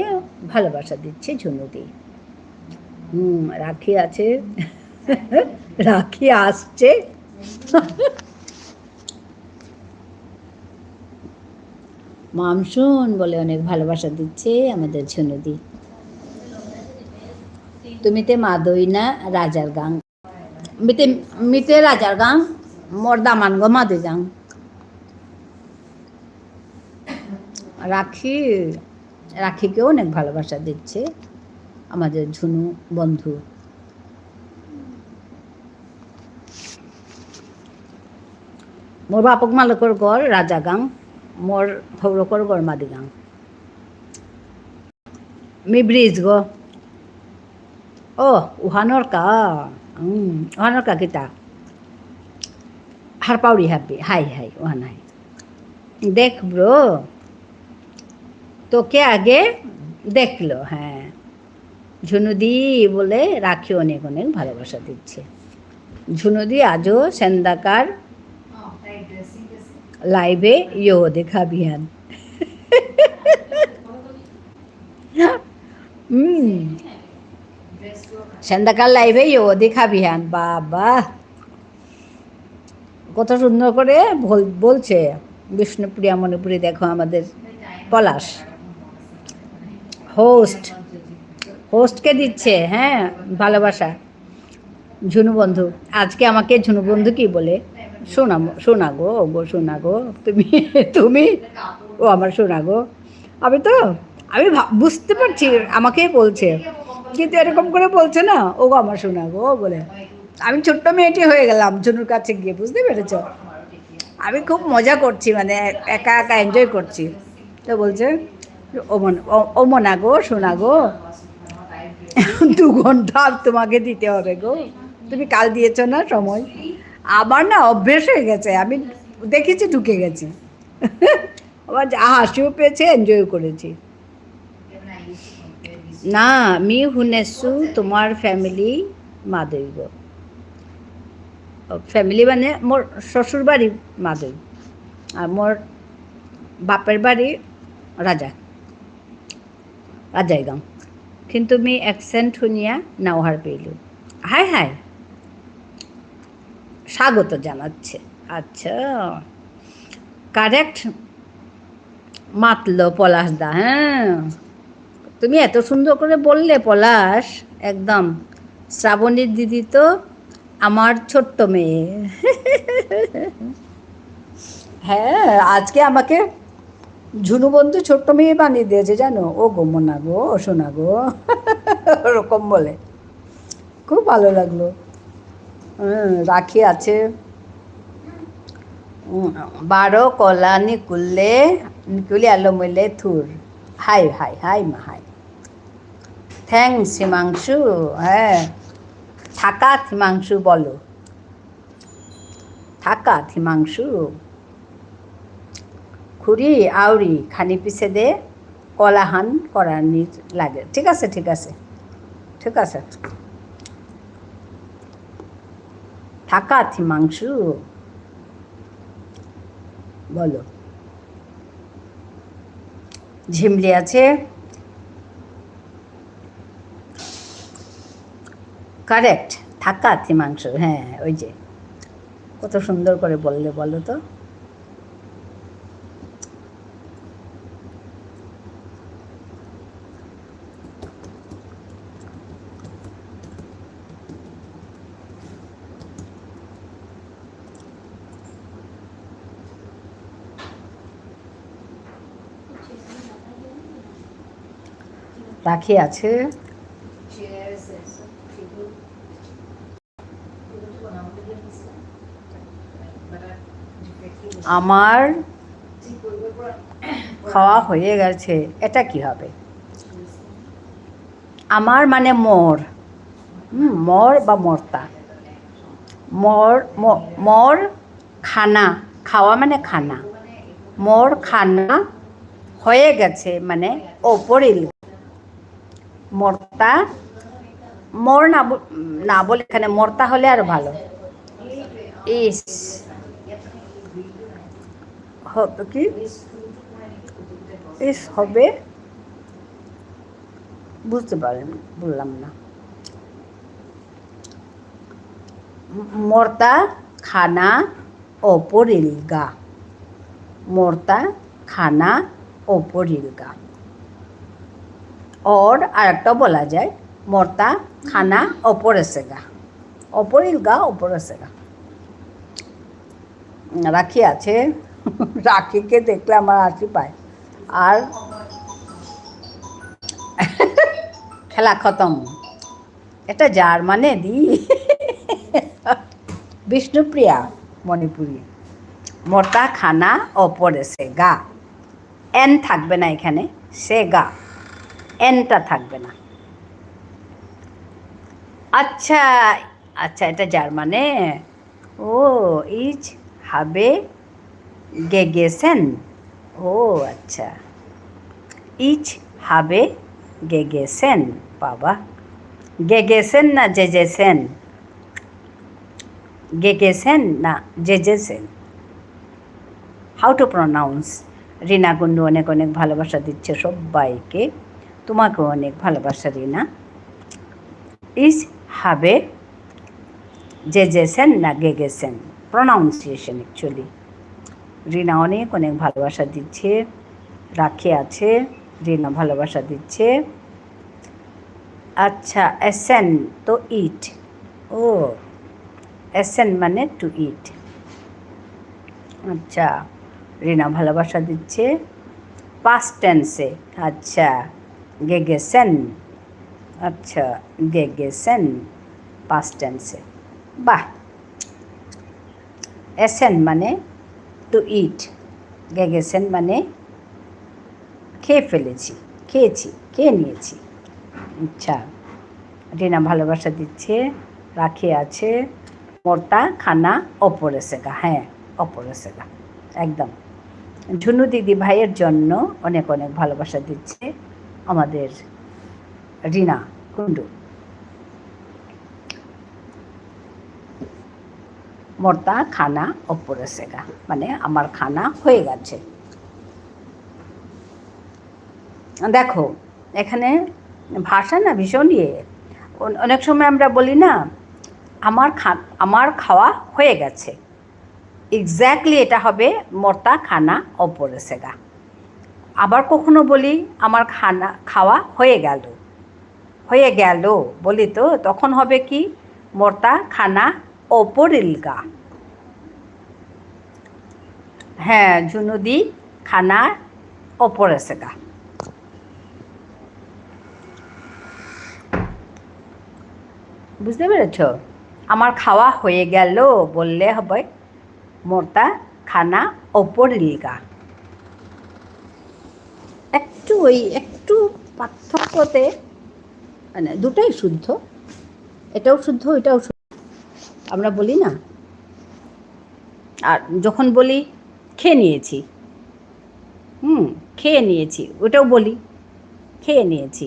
ভালোবাসা দিচ্ছে ঝুনুদি। রাখি আছে, রাখি আসছে। মামসুন বলে অনেক ভালোবাসা দিচ্ছে আমাদের ঝুনুদি। তুমিতে মাদই না রাজার গাং, মিতে মিতে রাজার গাং, মোর দামান গো মাদই গাং। রাখি, রাখিকেও অনেক ভালোবাসা দিচ্ছে আমাদের ঝুনু বন্ধু। মোর বাপক মালকর গড় রাজা গাং, মোর ভৌরকর গড় মাদি গাং। মি ব্রিজ গো ও উহানোর কা, উহানোর কা কিতা হার পাউরি হাব্বি হাই হাই ওহান হাই। দেখ ব্রো, তোকে আগে দেখলো। হ্যাঁ, ঝুনুদি বলে রাখি অনেক অনেক ভালোবাসা দিচ্ছে। ঝুনুদি আজও সেন্দাকার লাইভে ইয়ো দেখা বিহান। সেন্দাকার লাইভে ইয়ো দেখা বিহান। বাবা কত সুন্দর করে বলছে। বিষ্ণুপ্রিয়া মণিপুরি দেখো আমাদের পলাশ হোস্টকে দিচ্ছে হ্যাঁ ভালোবাসা। ঝুনু বন্ধু আজকে আমাকে ঝুনু বন্ধু কি বলে, শোনা গো ও গো শোনা গো, তুমি তুমি ও আমার শোনা গো। আমি বুঝতে পারছি আমাকেই বলছে, কিন্তু এরকম করে বলছে না ও গো আমার শোনা গো বলে। আমি ছোট্ট মেয়েটি হয়ে গেলাম ঝুনুর কাছে গিয়ে, বুঝতে পেরেছ? আমি খুব মজা করছি, মানে একা একা এনজয় করছি। তো বলছে ও মনা গো শোনা গো, 2 ঘন্টা তোমাকে দিতে হবে গো, তুমি কাল দিয়েছ না সময়। আমার না অভ্যেস হয়ে গেছে, আমি দেখেছি ঢুকে গেছি। আবার হাসিও পেয়েছে, এনজয় করেছি। না মি হুনেছু তোমার ফ্যামিলি মাদৈ গো, ফ্যামিলি মানে মোর শ্বশুর বাড়ি মাদৈ আর মোর বাপের বাড়ি রাজাইগাঁও। কিন্তু মি অ্যাকসেন্ট শুনিয়া নাওহার পেইলু। হাই হাই স্বাগত জানাচ্ছে। আচ্ছা কারেক্ট মাতলো পলাশ দা। হ্যাঁ তুমি এত সুন্দর করে বললে পলাশ, একদম শ্রাবণীর দিদি তো আমার ছোট্ট মেয়ে। হ্যাঁ আজকে আমাকে ঝুনু বন্ধু ছোট্ট মেয়ে বানিয়ে দিয়েছে জানো, ও গো মোনা গো ও শোনা গো, ওরকম বলে খুব ভালো লাগলো। রাখি আছে, 12 কলা নিকুলি আলো মইলে থুর। হাই হাই হাই মা হাই। থ্যাংকস হিমাংশু। হ্যাঁ থাকা হিমাংশু বলো, থাকা হিমাংশু। খুরি আউরি খানি পিছে দে কলাহান করার লাগে। ঠিক আছে ঠিক আছে ঠিক আছে। থাকা হিমাংশু বলো। ঝিমলি আছে, কারেক্ট থাকা হিমাংশু। হ্যাঁ ওই যে কত সুন্দর করে বললে বলো তো। রাখি আছে, আমার খাওয়া হয়ে গেছে। এটা কি হবে? আমার মানে মোর, মোর বা মর্তা, মোর খানা, খাওয়া মানে খানা। মোর খানা হয়ে গেছে মানে ওপরিল। মর্তা মোর না বলে এখানে মর্তা হলে আরো ভালো। ইস হবে কি, ইস হবে, বুঝতে পারেন, বললাম না। মর্তা খানা অপরিলগা, মর্তা খানা অপরিলগা। और আরেকটা বলা যায় মর্তা খানা অপরেসেগা, অপরিলগা অপরেসেগা। রাখি আছে, রাখিকে দেখলে আমার হাসি পায়। আর খেলা খতম। এটা জার্মানে দি বিষ্ণুপ্রিয়া মণিপুরি। মর্তা খানা অপরেছে গা, এন থাকবে না এখানে, সে গা, এনটা থাকবে না। আচ্ছা আচ্ছা, এটা জার্মানে। ও ইজ হাবে গেগেসেন, ও আচ্ছা, ইজ হাবে গেগেসেন। বাবা, গেগেসেন না জেজেসেন, গেগেসেন না জেজেসেন, হাউ টু প্রনাউন্স। রিনা কুন্ডু অনেক অনেক ভালোবাসা দিচ্ছে সবাইকে, তোমাকেও অনেক ভালোবাসা রিনা। ইজ হাবে জেজেসেন না গেগেসেন, প্রনাউন্সিয়েশন অ্যাকচুয়ালি। রিনা অনেক অনেক ভালোবাসা দিচ্ছে, রাখি আছে, রিনা ভালোবাসা দিচ্ছে। আচ্ছা, এসেন তো ইট, ও এসেন মানে টু ইট। আচ্ছা, রিনা ভালোবাসা দিচ্ছে পাস্ট টেন্সে। আচ্ছা, গেগেসেন, আচ্ছা গেগেসেন পাস্ট টেন্সে। বাহ, এসেন মানে টু ইট, গেগেসেন মানে খেয়ে ফেলেছি, খেয়েছি, খেয়ে নিয়েছি। আচ্ছা, রিনা ভালোবাসা দিচ্ছে, রাখি আছে। মর্তা খানা অপরেসেগা, হ্যাঁ অপরেসেগা একদম। ঝুনু দিদি ভাইয়ের জন্য অনেক অনেক ভালোবাসা দিচ্ছে আমাদের রিনা কুন্ডু। মর্তা খানা অপরেসেগা মানে আমার খানা হয়ে গেছে। দেখো এখানে ভাষা না ভীষণ ইয়ে। অনেক সময় আমরা বলি না আমার খাওয়া হয়ে গেছে, এক্স্যাক্টলি এটা হবে মর্তা খানা অপরেসেগা। আবার কখনো বলি আমার খাওয়া হয়ে গেল, হয়ে গেল বলি তো, তখন হবে কি মর্তা খানা অপরিলগা। হ্যাঁ ঝুনুদি, খানা অপরেসেগা। বুঝতে পেরেছ? আমার খাওয়া হয়ে গেল বললে হবে মর্তা খানা অপরিলগা। একটু পার্থক্যতে, মানে দুটাই শুদ্ধ, এটাও শুদ্ধ এটাও শুদ্ধ, আমরা বলি না। আর যখন বলি খেয়ে নিয়েছি, খেয়ে নিয়েছি, ওটাও বলি খেয়ে নিয়েছি,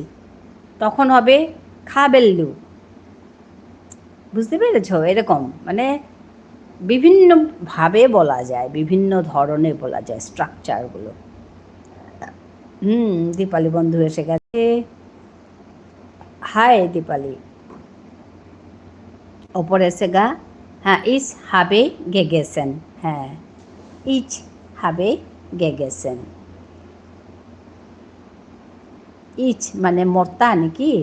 তখন হবে খাবেল্লু। বুঝতে পেরেছ? এরকম মানে বিভিন্নভাবে বলা যায়, বিভিন্ন ধরনে বলা যায় স্ট্রাকচারগুলো। দীপালি বন্ধু এসে গেছে, হাই দীপালি। অপরেসেগা, হ্যাঁ ইজ হাবে গেগেসেন, হ্যাঁ ইজ হাবে গেগেসেন। ইচ মানে মর্তা নাকি?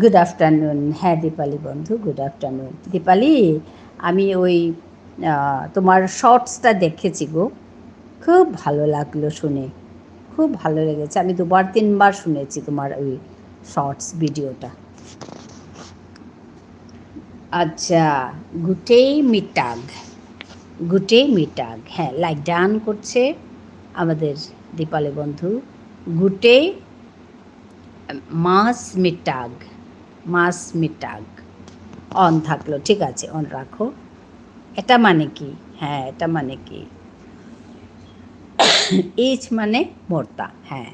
গুড আফটারনুন, হ্যাঁ দীপালি বন্ধু গুড আফটারনুন। দীপালি, আমি ওই তোমার শর্টসটা দেখেছি গো, খুব ভালো লাগলো শুনে, খুব ভালো লেগেছে। আমি 2-3বার শুনেছি তোমার ওই শর্টস ভিডিওটা। আচ্ছা, গুটে মিটাগ, গুটে মিটাগ, হ্যাঁ লাইক ডান করছে আমাদের দীপালি বন্ধু। গুটে মাস মিটাগ, মাস মিটাগ অন থাকলো, ঠিক আছে অন রাখো। এটা মানে কি? হ্যাঁ এটা মানে কি? এইচ মানে মর্তা, হ্যাঁ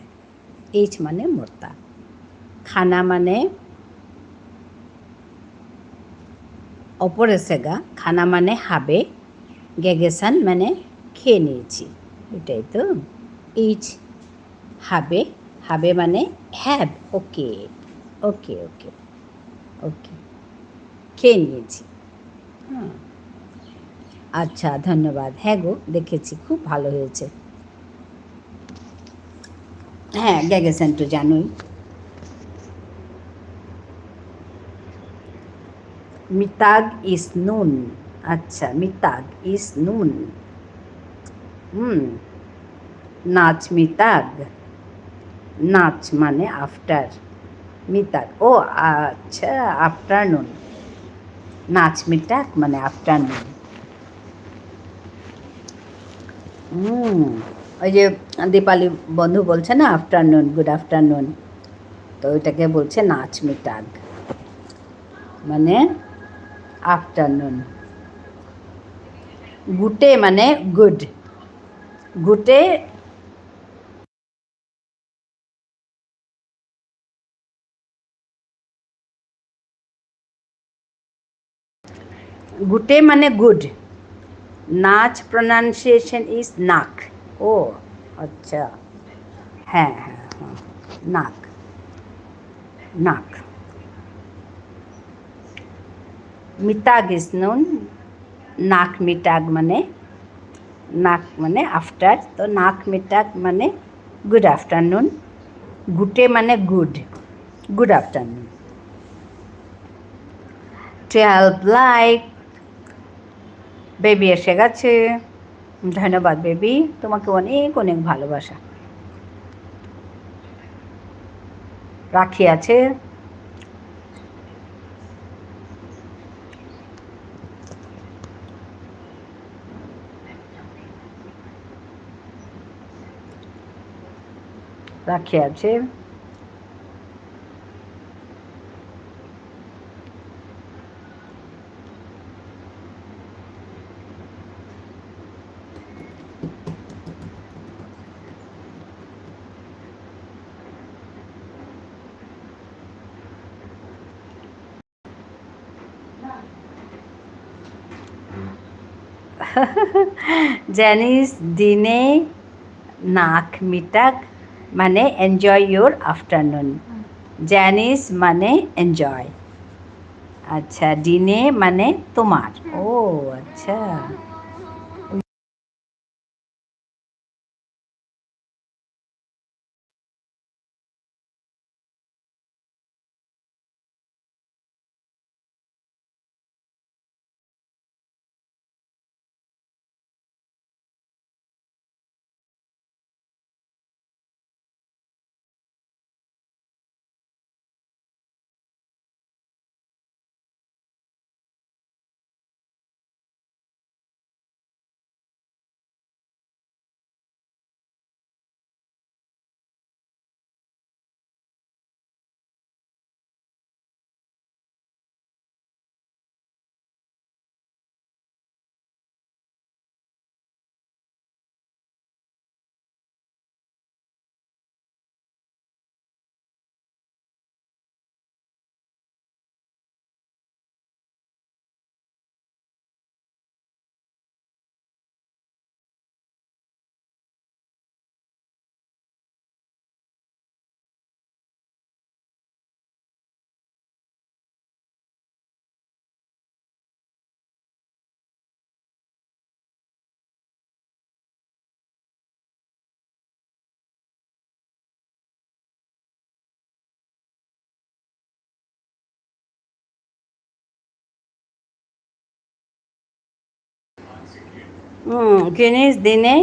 এইচ মানে মর্তা। খানা মানে অপরে সেগা খানা মানে হাবে, গেগেসান মানে খেয়ে নিয়েছি, এটাই তো। ইচ হাবে, হাবে মানে হ্যাভ, ওকে ওকে ওকে ওকে, খেয়ে নিয়েছি। হ্যাঁ, আচ্ছা ধন্যবাদ। হ্যাঁ গো, দেখেছি, খুব ভালো হয়েছে। হ্যাঁ, গেগেছেন তো জানোই। মিতাগ ইস নুন। আচ্ছা, মিতাগ ইস নুন। হুম, নাচ মিতাগ, নাচ মানে আফটার, মিতাগ ও আচ্ছা, আফটারনুন, নাচ মিতাগ মানে আফটারনুন। ওই যে দীপালি বন্ধু বলছে না আফটারনুন, গুড আফটারনুন, তো ওইটাকে বলছে নাচ মিতাগ মানে আফটারনুন। গুটে মানে গুড, গুটে গুটে মানে গুড, নাচ প্রনাউন্সিয়েশন ইজ নাক। ও আচ্ছা, হ্যাঁ হ্যাঁ হ্যাঁ, নাক, নাক। মিতাগ ইজ নুন, নাক মিটাগ মানে, নাক মানে আফটার, তো নাক মিটাগ মানে গুড আফটারনুন, গুটে মানে good, good afternoon. 12 like, baby এসে গেছে। ধন্যবাদ বেবি, তোমাকে অনেক অনেক ভালোবাসা। রাখি আছে, রাখি আছে। জ্যানিস দিনে নাক মিটাক মানে এনজয় ইউর আফটারনুন, জ্যানিস মানে এনজয়। আচ্ছা, দিনে মানে তোমার, ও আচ্ছা। গিনিস দিনে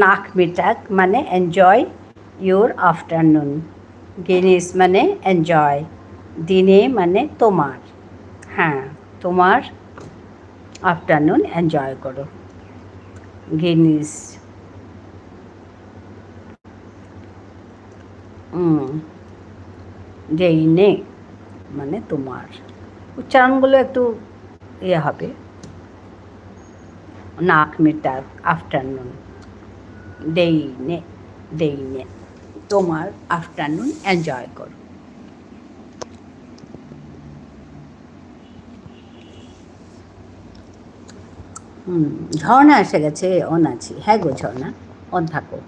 নাক মিটাক মানে এনজয় ইউর আফটারনুন, গিনিস মানে এনজয়, দিনে মানে তোমার, হ্যাঁ তোমার আফটারনুন এনজয় করো, গিনিস। যেইনে মানে তোমার, উচ্চারণগুলো একটু ইয়ে হবে, নাক মিটাক আফটারনুন, দেইনে, দেইনে তোমার আফটারনুন এনজয় করো। হুম, ঝর্ণা এসে গেছে, অন আছি। হ্যাঁ গো ঝর্ণা, অন থাকো।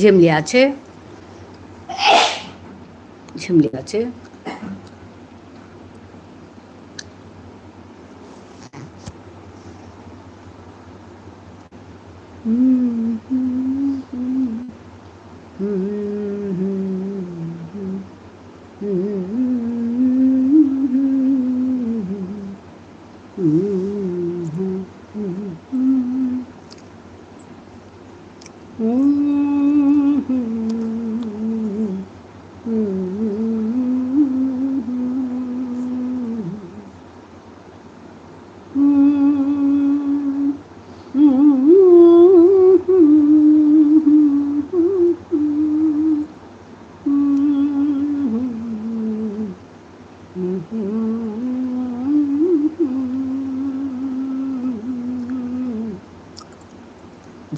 ঝিমলি আছে, ঝিমলি আছে।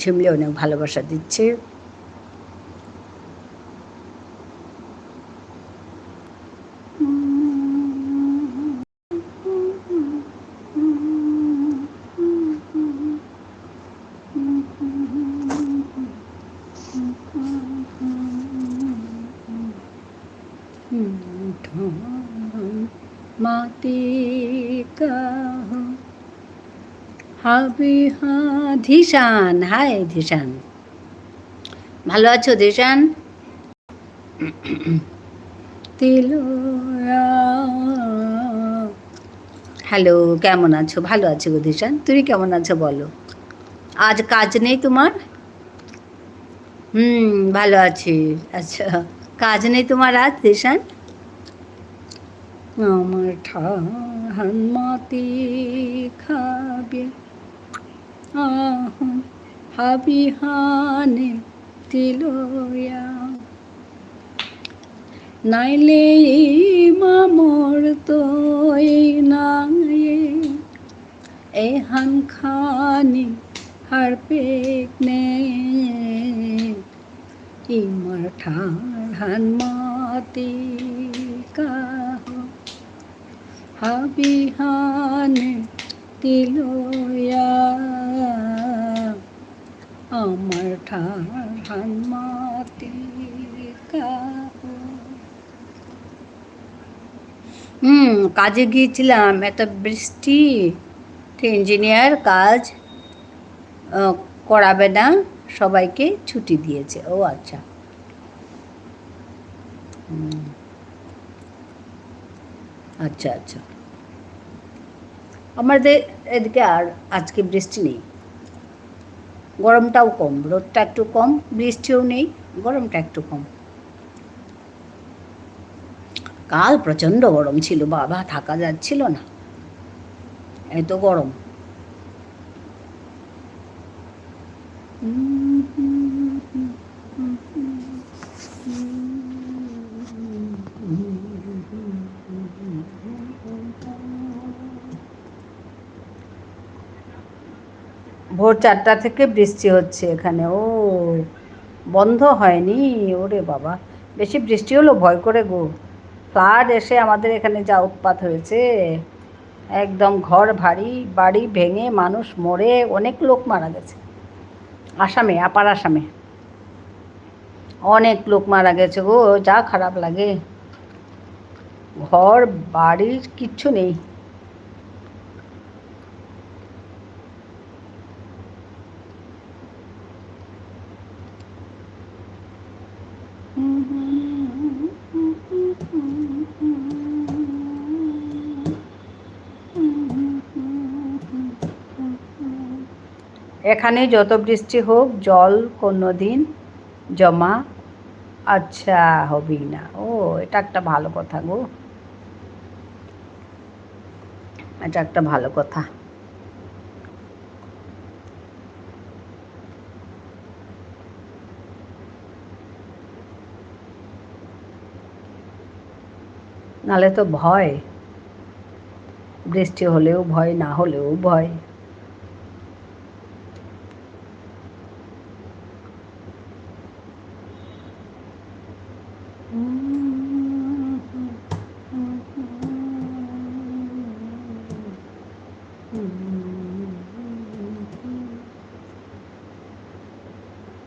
ঝিমলি অনেক ভালোবাসা দিচ্ছে। মাতে হাবি হা ধিশান, হাই ধিশান, ভালো আছো ধিশান? হ্যালো, কেমন আছো? ভালো আছো গো ধিশান, তুমি কেমন আছো বলো? আজ কাজ নেই তোমার? ভালো আছি। আচ্ছা, কাজ নেই তোমার আজ ধিশান? আমার ঠান মাটি খাবে হাবিহানে তিলয়া, নাইলে মামর তো নায়ে এহান খানি হারপেক নে ইমার ঠান মাটি কাহ হাবিহানে তিলয়া, আমার ঠান মাটি কাজে গিয়েছিলাম, এত বৃষ্টি, ইঞ্জিনিয়ার কাজ করাবে না, সবাইকে ছুটি দিয়েছে। ও আচ্ছা, আচ্ছা আচ্ছা। আমাদের এদিকে আর আজকে বৃষ্টি নেই, গরমটাও কম, রোদটা একটু কম, বৃষ্টিও নেই, গরমটা একটু কম। কাল প্রচণ্ড গরম ছিল বাবা, থাকা যাচ্ছিল না, এত গরম। ভোর 4টা থেকে বৃষ্টি হচ্ছে এখানে। ও বন্ধ হয়নি? ওরে বাবা, বেশি বৃষ্টি হলো ভয় করে গো। ফ্লাড এসে আমাদের এখানে যা উৎপাত হয়েছে, একদম ঘর বাড়ি ভেঙে মানুষ মরে, অনেক লোক মারা গেছে। আসামে, আপার আসামে অনেক লোক মারা গেছে গো, যা খারাপ লাগে। ঘর বাড়ির কিচ্ছু নেই। এখানে যত বৃষ্টি হোক জল কোনো দিন জমা আচ্ছা হবেই না। ও, এটা একটা ভালো কথা গো, এটা একটা ভালো কথা। নালে তো ভয়, বৃষ্টি হলেও ভয়, না হলেও ভয়।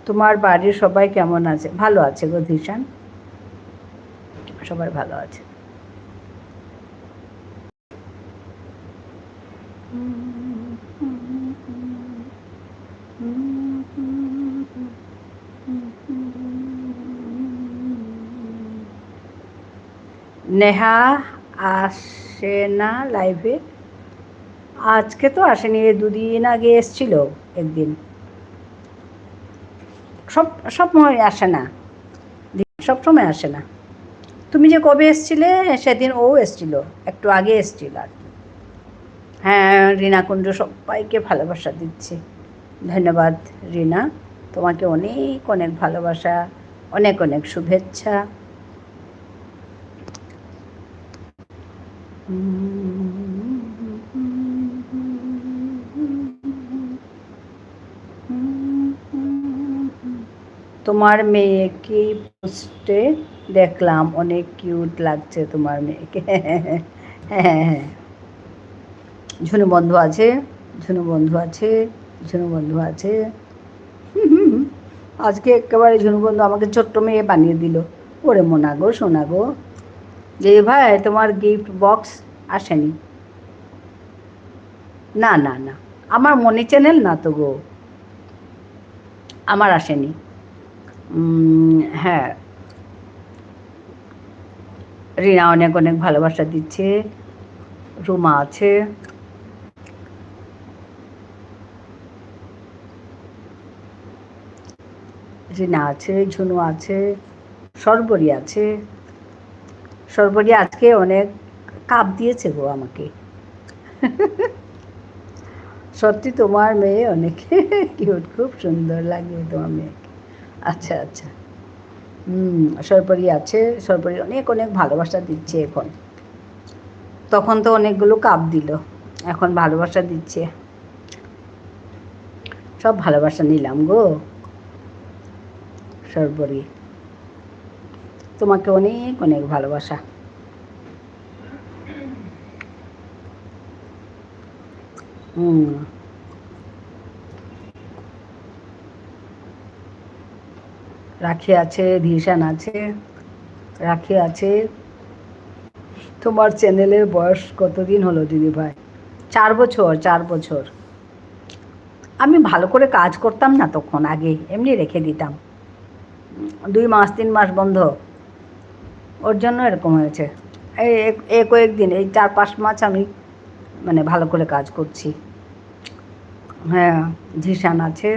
তোমার বাড়ির সবাই কেমন আছে? ভালো আছে গো ধিশান, সবাই ভালো আছে। নেহা আসে না লাইভে? আজকে তো আসেনি, দুদিন আগে এসছিল একদিন। সব সময় আসে না, সব সময় আসে না। তুমি যে কবে এসছিলে সেদিন ও এসছিল, একটু আগে এসছিল আর কি। হ্যাঁ, রিনা কুণ্ডু সবাইকে ভালোবাসা দিচ্ছে। ধন্যবাদ রিনা, তোমাকে অনেক অনেক ভালোবাসা, অনেক অনেক শুভেচ্ছা। তোমার মেয়েকে পোস্টে দেখলাম, অনেক কিউট লাগছে তোমার মেয়েকে। হ্যাঁ হ্যাঁ, ঝুনু বন্ধু আছে, ঝুনু বন্ধু আছে, ঝুনু বন্ধু আছে। আজকে একেবারে ঝুনু বন্ধু আমাকে ছোট্ট মেয়ে বানিয়ে দিল। ওরে মোনা গো, সোনা গো। যে ভাই তোমার গিফট বক্স আসেনি? না না না, আমার মনি চ্যানেল না তো গো, আমার আসেনি। হ্যাঁ, রিনা অনেক অনেক ভালোবাসা দিচ্ছে, রুমা আছে, রিনা আছে, ঝুনু আছে, সর্বরী আছে। সর্বরী আজকে অনেক কাপ দিয়েছে গো আমাকে। সত্যি তোমার মেয়ে অনেক কিউট, খুব সুন্দর লাগে তোমার মেয়েকে। আচ্ছা আচ্ছা, সর্বরী আছে, সর্বরী অনেক অনেক ভালোবাসা দিচ্ছে এখন। তখন তো অনেকগুলো কাপ দিল, এখন ভালোবাসা দিচ্ছে। সব ভালোবাসা নিলাম গো সর্বরী, তোমাকে অনেক অনেক ভালোবাসা। রাখি আছে, ধিশান আছে, রাখি আছে। তোমার চ্যানেলের বয়স কতদিন হলো দিদি ভাই? 4 বছর, 4 বছর। আমি ভালো করে কাজ করতাম না তখন, আগে এমনি রেখে দিতাম, 2 মাস 3 মাস বন্ধ, ওর জন্য এরকম হয়েছে। এই কয়েকদিন, এই 4-5 মাস আমি মানে ভালো করে কাজ করছি। হ্যাঁ, ঝিশান আছে,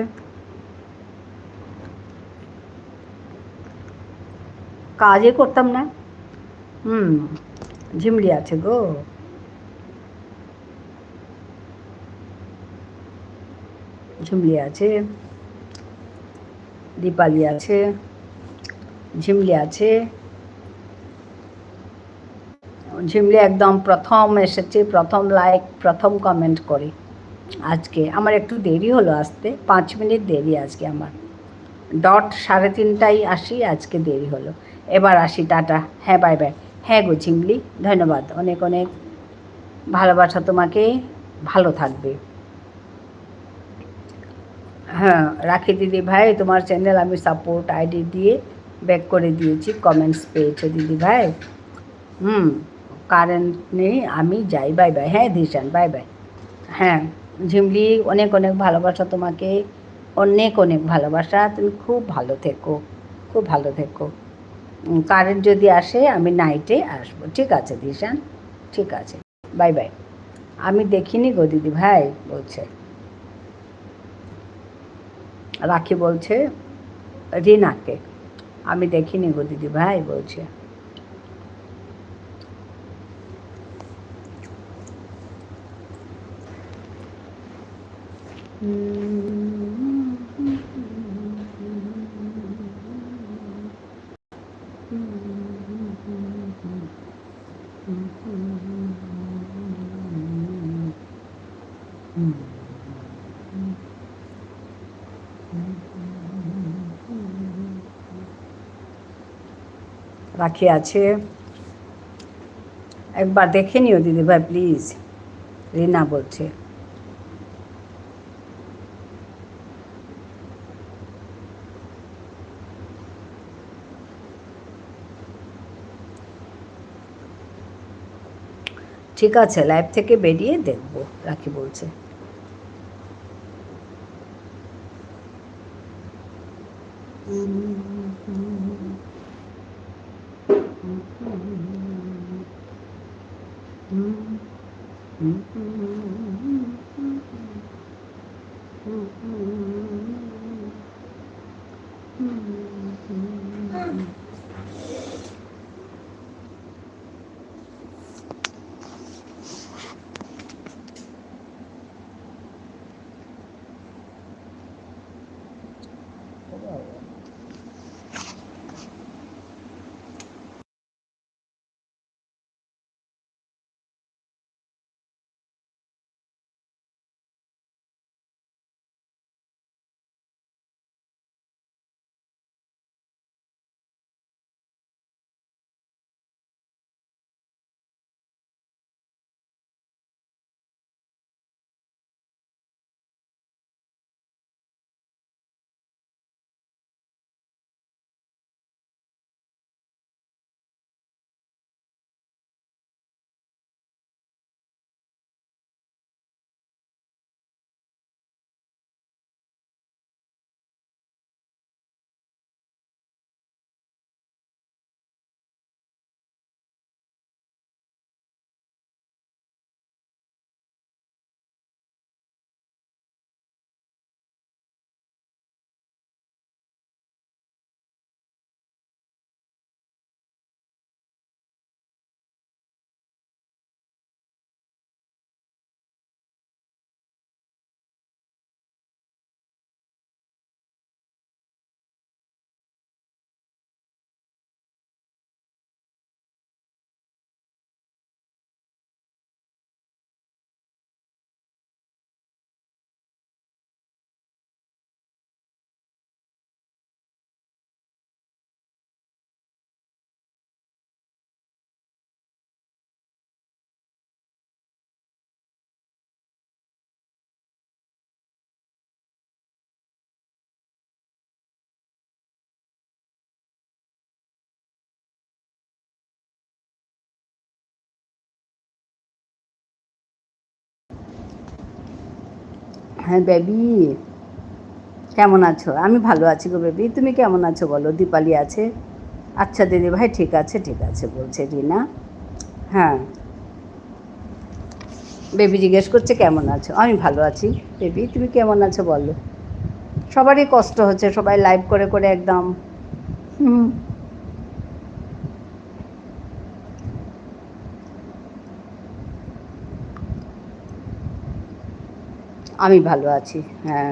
কাজই করতাম না। ঝিমলি আছে গো, ঝিমলি আছে, দীপালি আছে, ঝিমলি আছে। ঝিমলি একদম প্রথম এসেছে, প্রথম লাইক, প্রথম কমেন্ট করে। আজকে আমার একটু দেরি হলো আসতে, 5 মিনিট দেরি আজকে আমার। ডট 3:30টায় আসি, আজকে দেরি হলো। এবার আসি, টাটা, হ্যাঁ বাই বাই। হ্যাঁ গো ঝিমলি, ধন্যবাদ, অনেক অনেক ভালোবাসা তোমাকে, ভালো থাকবে। হ্যাঁ, রাখি দিদি ভাই, তোমার চ্যানেল আমি সাপোর্ট আইডি দিয়ে ব্যাক করে দিয়েছি, কমেন্টস পেয়েছে দিদি ভাই। কারেন্ট নেই, আমি যাই, বাই বাই। হ্যাঁ ধিশান, বাই বাই। হ্যাঁ ঝিমলি, অনেক অনেক ভালোবাসা তোমাকে, অনেক অনেক ভালোবাসা, তুমি খুব ভালো থেকো, খুব ভালো থেকো। কারেন্ট যদি আসে আমি নাইটে আসবো, ঠিক আছে ধিশান, ঠিক আছে, বাই বাই। আমি দেখিনি গো দিদি ভাই বলছে, রাখি বলছে রিনাকে, আমি দেখিনি গো দিদি ভাই বলছে। রাখি আছে, একবার দেখে নিও দিদিভাই প্লিজ, রিনা বলছে। ঠিক আছে, লাইভ থেকে বেরিয়ে দেখবো, রাখি বলছে। হ্যাঁ বেবি, কেমন আছো? আমি ভালো আছি গো বেবি, তুমি কেমন আছো বলো? দীপালি আছে। আচ্ছা দিদি ভাই, ঠিক আছে বলছে রিনা। হ্যাঁ, বেবি জিজ্ঞেস করছে কেমন আছো, আমি ভালো আছি। বেবি তুমি কেমন আছো বলো? সবারই কষ্ট হচ্ছে, সবাই লাইভ করে করে একদম। হুম, আমি ভালো আছি। হ্যাঁ,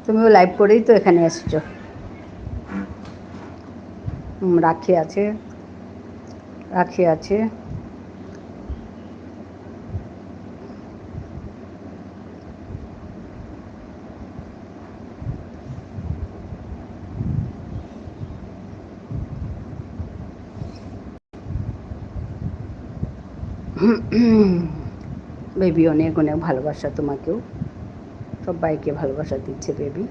তুমিও লাইভ করেই তো এখানে এসছো। রাখি আছে, রাখি আছে। বেবি অনেক অনেক ভালোবাসা তোমাকেও, সবাইকে ভালোবাসা দিচ্ছে বেবি।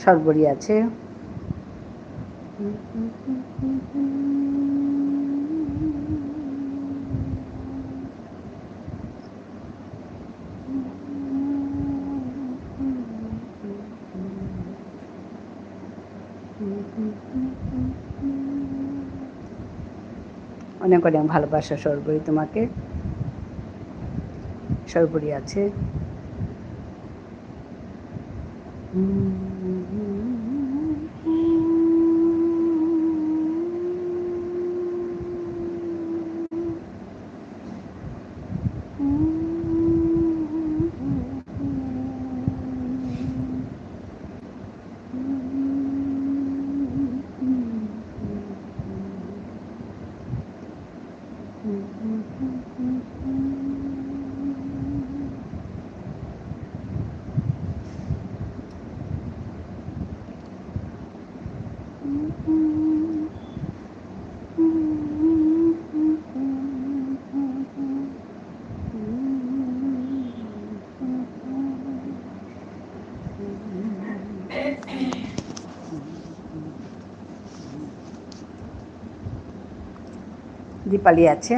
সর্বরি আছে। অনেক অনেক ভালোবাসা সর্বরি তোমাকে। সর্বরি আছে। দীপালি আছে।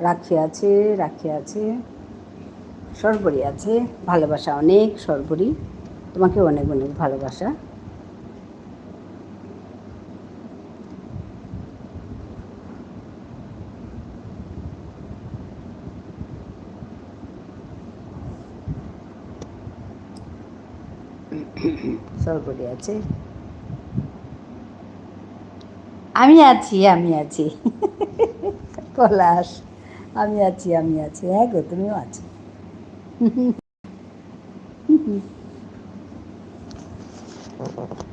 রাখি আছে, রাখি আছে, সর্বরী আছে। ভালোবাসা অনেক সর্বরী, তোমাকে অনেক অনেক ভালোবাসা। সর্বরী আছে, আমি আছি, আমি আছি। পলাশ, আমি আছি, আমি আছি। হ্যাঁ গো, তুমিও আছো।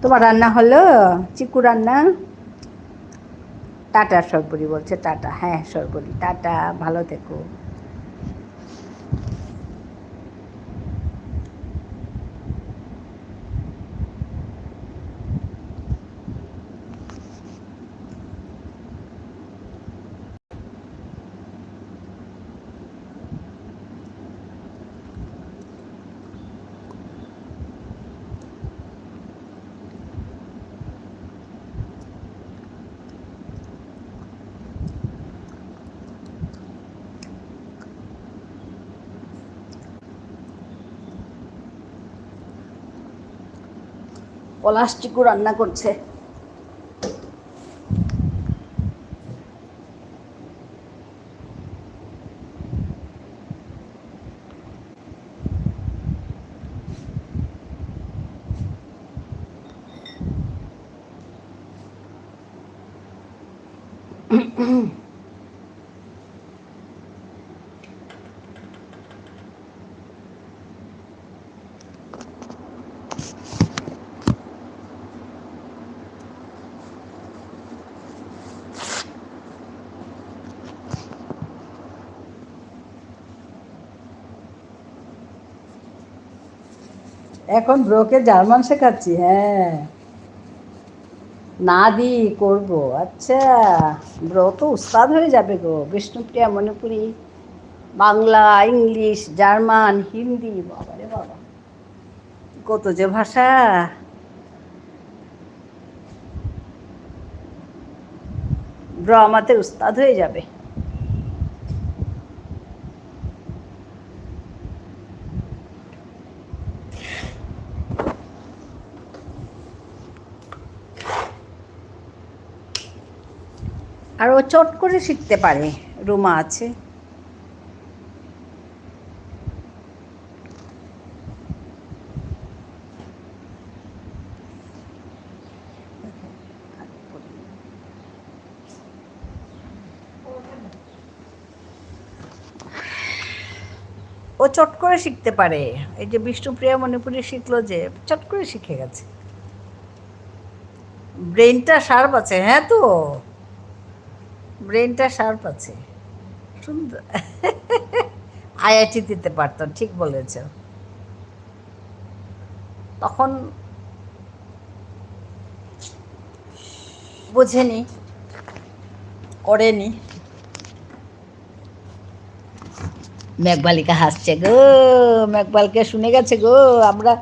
তোমার রান্না হলো? চিকু রান্না? টাটা, সর্বরী বলছে টাটা। হ্যাঁ সর্বরী, টাটা, ভালো থেকো। পলাশ চিকু রান্না করছে। এখন ব্রোকে জার্মান শেখাচ্ছি। হ্যাঁ, না দি করবো। আচ্ছা, ব্রো তো উস্তাদ হয়ে যাবে গো। বিষ্ণুপ্রিয়া মণিপুরি, বাংলা, ইংলিশ, জার্মান, হিন্দি, বাবা রে বাবা, কত যে ভাষা! ব্রো আমাদের উস্তাদ হয়ে যাবে। আর ও চট করে শিখতে পারে। রুমা আছে। ও চট করে শিখতে পারে। এই যে বিষ্ণুপ্রিয়া মণিপুরি শিখলো, যে চট করে শিখে গেছে। ব্রেনটা শার্প আছে। হ্যাঁ তো, ব্রেনটা শার্প আছে। সুন্দর। আইআইটি দিতে পারতো, ঠিক বলেছ। তখন বোঝেনি, করেনি। মেঘবালিকা হাসছে গো, মেঘবালকে শুনে গেছে গো। আমরা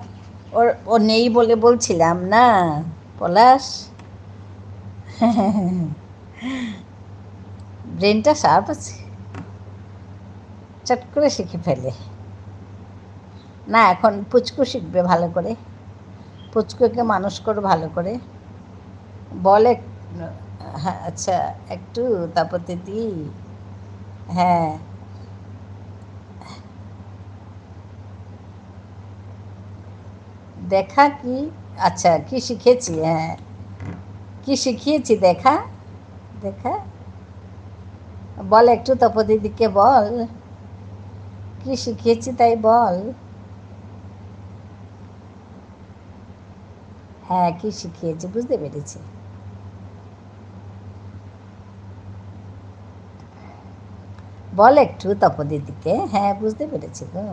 ও নেই বলে বলছিলাম না পলাশ। ব্রেনটা শার্প আছে, চট করে শিখে ফেলে। না, এখন পুচকু শিখবে ভালো করে। পুচকুকে মানুষ করো ভালো করে, বল হ্যাঁ আচ্ছা একটু, তারপর দিদি। হ্যাঁ দেখা কি, আচ্ছা কি শিখেছি, হ্যাঁ কি শিখিয়েছি দেখা, দেখা বল একটু, তপো দিদিকে বল কি শিখিয়েছি তাই বল। হ্যাঁ কি শিখিয়েছি বুঝতে পেরেছি। বল একটু তপো দিদিকে, হ্যাঁ বুঝতে পেরেছি গো।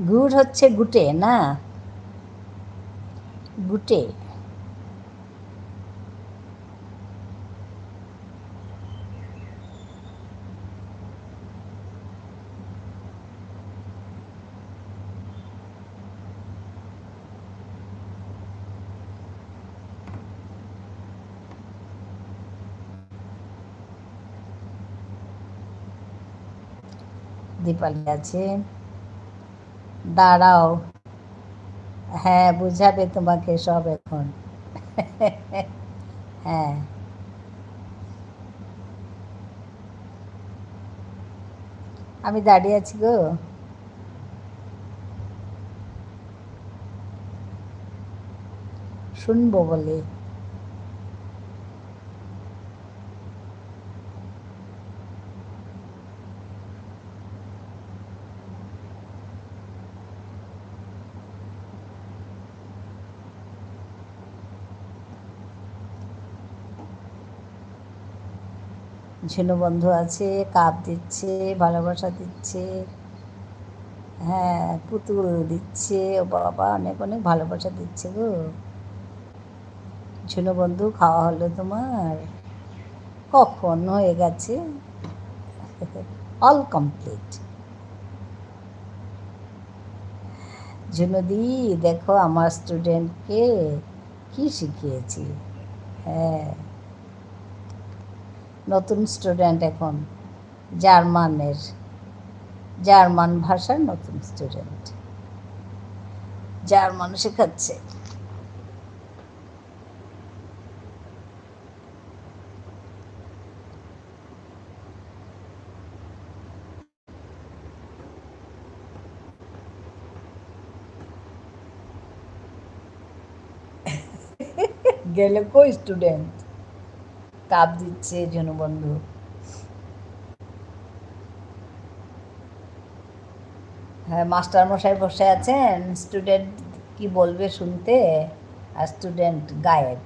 গুড় হচ্ছে গুটে না, গুটে। দীপালি আছে, দাঁড়াও, হ্যাঁ বুঝাবে তোমাকে সব এখন। হ্যাঁ আমি দাঁড়িয়ে আছি গো। শুনবো বলে। ঝিনু বন্ধু আছে, কাপ দিচ্ছে, ভালোবাসা দিচ্ছে, হ্যাঁ পুতুল দিচ্ছে, ও বাবা অনেক অনেক ভালোবাসা দিচ্ছে গো। ঝিনু বন্ধু খাওয়া হলো তোমার? কখন হয়ে গেছে, অল কমপ্লিট। ঝুনুদি দেখো আমার স্টুডেন্টকে কি শিখিয়েছি, হ্যাঁ নতুন স্টুডেন্ট এখন, জার্মানের, জার্মান ভাষার নতুন স্টুডেন্ট, জার্মান শেখাচ্ছে। গেলে কই স্টুডেন্ট, কাপ দিচ্ছে ঝুনু বন্ধু। হ্যাঁ মাস্টার মশাই বসে আছেন, স্টুডেন্ট কি বলবে শুনতে, আর স্টুডেন্ট গায়েব।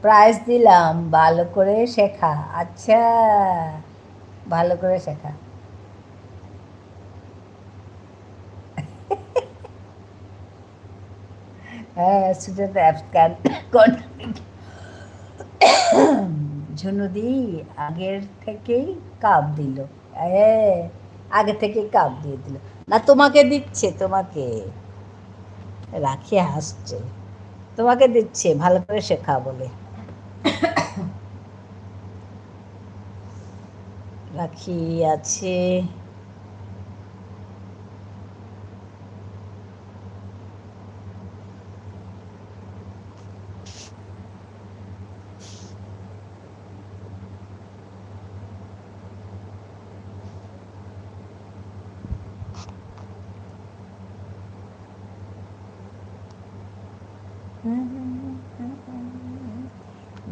প্রাইজ দিলাম, ভালো করে শেখা, আচ্ছা ভালো করে শেখা। হ্যাঁ স্টুডেন্ট অ্যাবসেন্ট ঝুনুদি আগের থেকেই কাপ দিল, হ্যাঁ আগে থেকেই কাপ দিয়ে দিল। না তোমাকে দিচ্ছে, তোমাকে রাখি হাসছে, তোমাকে দিচ্ছে ভালো করে শেখা বলে। রাখি আছে,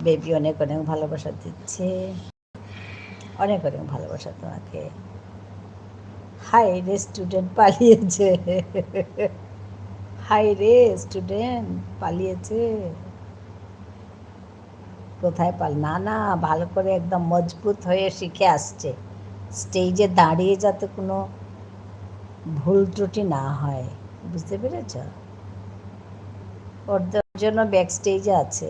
বেবি অনেক অনেক ভালোবাসা দিচ্ছে, অনেক অনেক ভালোবাসা তোমাকে। হাই রে স্টুডেন্ট পালিয়েছে, হাই রে স্টুডেন্ট পালিয়েছে। কোথায় পাল না না, ভালো করে একদম মজবুত হয়ে শিখে আসছে, স্টেজে দাঁড়িয়ে যাতে কোনো ভুল ত্রুটি না হয়, বুঝতে পেরেছ? ওর জন্য ব্যাক স্টেজে আছে।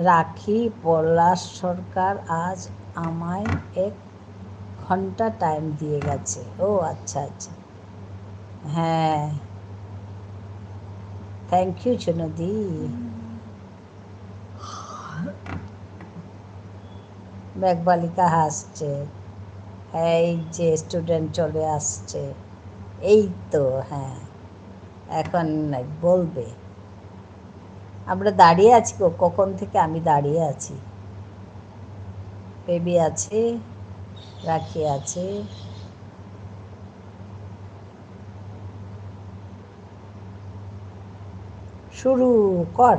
রাখি পলাশ সরকার আজ আমায় 1 ঘন্টা টাইম দিয়ে গেছে। ও আচ্ছা আচ্ছা, হ্যাঁ, থ্যাংক ইউ চুনদি। মেঘবালিকা হাসছে, এই যে স্টুডেন্ট চলে আসছে, এই তো, হ্যাঁ, এখন বলবে। আমরা দাঁড়িয়ে আছি, কখন থেকে আমি দাঁড়িয়ে আছি। বেবি আছে, রাখি আছে, শুরু কর।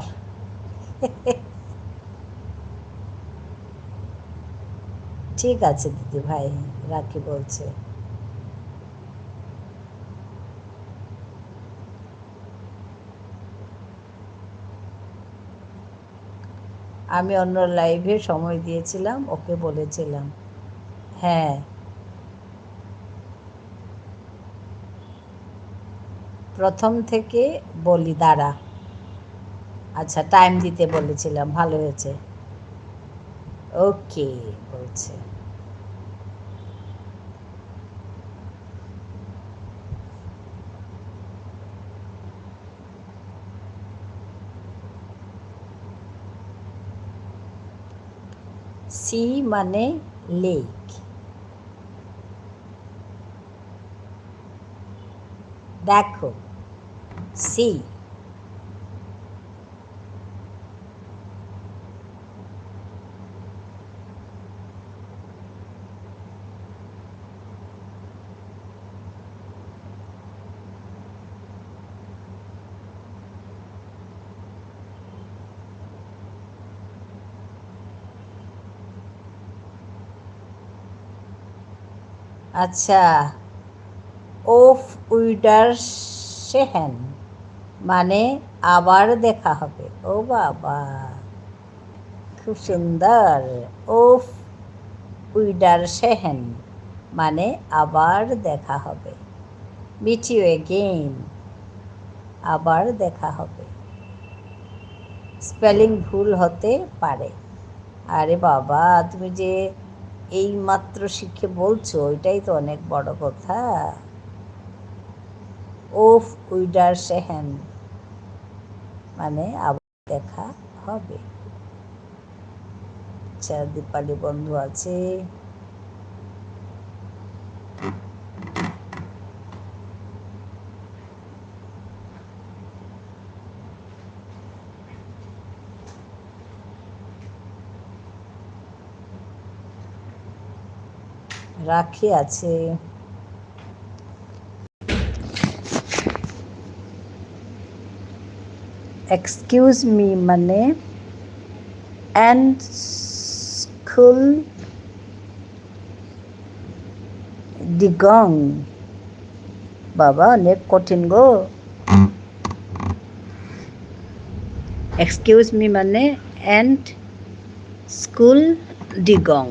ঠিক আছে দিদি ভাই, রাখি বলছে। আমি অন্য লাইভে সময় দিয়েছিলাম, ওকে বলেছিলাম। হ্যাঁ, প্রথম থেকে বলি, দাঁড়া। আচ্ছা, টাইম দিতে বলেছিলাম, ভালো হয়েছে। ওকে বলছে। সি মানে লেক, দেখো, সি। আচ্ছা, ওফ উইডার সেহেন মানে আবার দেখা হবে। ও বাবা, খুব সুন্দর। ওফ উইডার সেহেন মানে আবার দেখা হবে। মিট ইউ এগেইন, আবার দেখা হবে। স্পেলিং ভুল হতে পারে। আরে বাবা, তুমি যে এই মাত্র শিখে বলছো, ওইটাই তো অনেক বড় কথা। ওফ উইডার সেহেন মানে আবার দেখা হবে। আচ্ছা, দীপালি বন্ধু আছে, রাখি আছে, এক্সকিউজ মি মানে অ্যান্ড স্কুল ডিগং। বাবা, অনেক কঠিন গো। এক্সকিউজ মি মানে অ্যান্ড স্কুল ডিগং।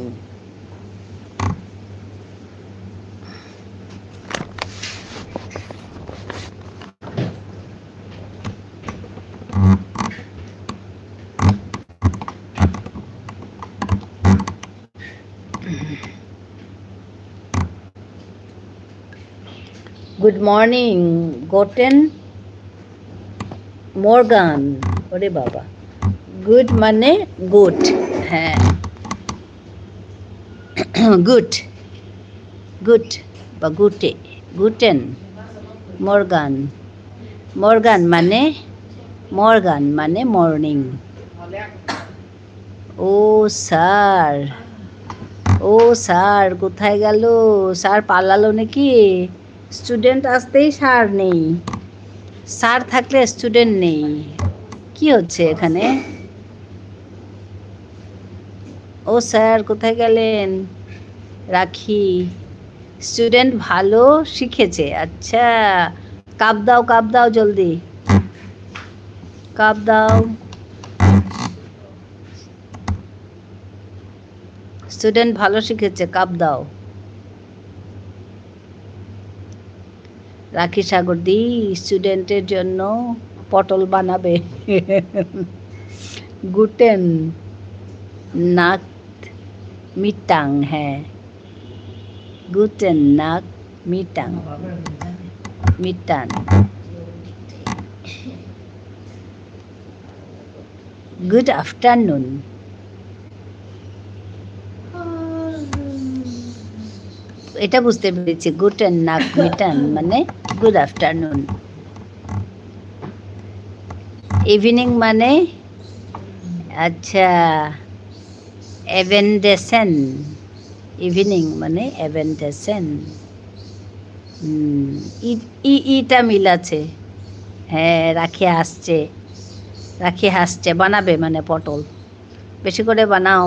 গুড মর্নিং, গোটেন মর্গান। ওরে বাবা, গুড মানে গুড, হ্যাঁ, গুড, গুড বা গুটে, গুটেন মর্গান। মর্গান মানে মর্নিং। ও স্যার, ও স্যার কোথায় গেল? স্যার পালালো নাকি? স্টুডেন্ট আসতেই স্যার নেই, স্যার থাকলে স্টুডেন্ট নেই। কি হচ্ছে এখানে? ও স্যার কোথায় গেলেন? রাখি, স্টুডেন্ট ভালো শিখেছে। আচ্ছা, কাপ দাও জলদি, কাপ দাও। স্টুডেন্ট ভালো শিখেছে, কাপ দাও। রাখি সাগর দি স্টুডেন্টের জন্য পটল বানাবে। গুটেন নাক মিটাং, হ্যাঁ, গুটেন নাক মিটাং, মিটান। গুড আফটারনুন, এটা বুঝতে পেরেছি। গুটেন নাক মিটান মানে গুড আফটারনুন। ইভিনিং মানে, আচ্ছা, এভেন্ডেসেন। ইভিনিং মানে এভেন্ডেসেন। ইটা মিল আছে। হ্যাঁ, রাখি হাসছে, বানাবে মানে পটল। বেশি করে বানাও,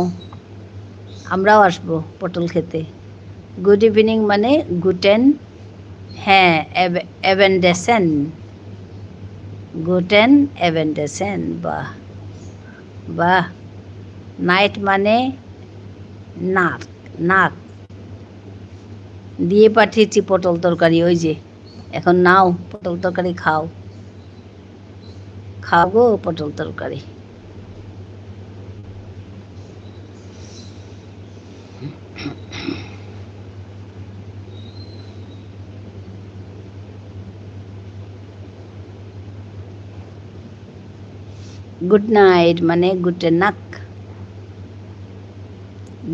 আমরাও আসবো পটল খেতে। গুড ইভিনিং মানে গুটেন, হ্যাঁ, এভেন্ডেসেন, গুটেন এভেন্ডেসেন। বাহ বাহ। নাইট মানে নাক, নাক দিয়ে পাঠিয়েছি পটল তরকারি। ওই যে এখন নাও, পটল তরকারি খাও, খাও গো পটল তরকারি। গুড নাইট মানে গুটে নাক,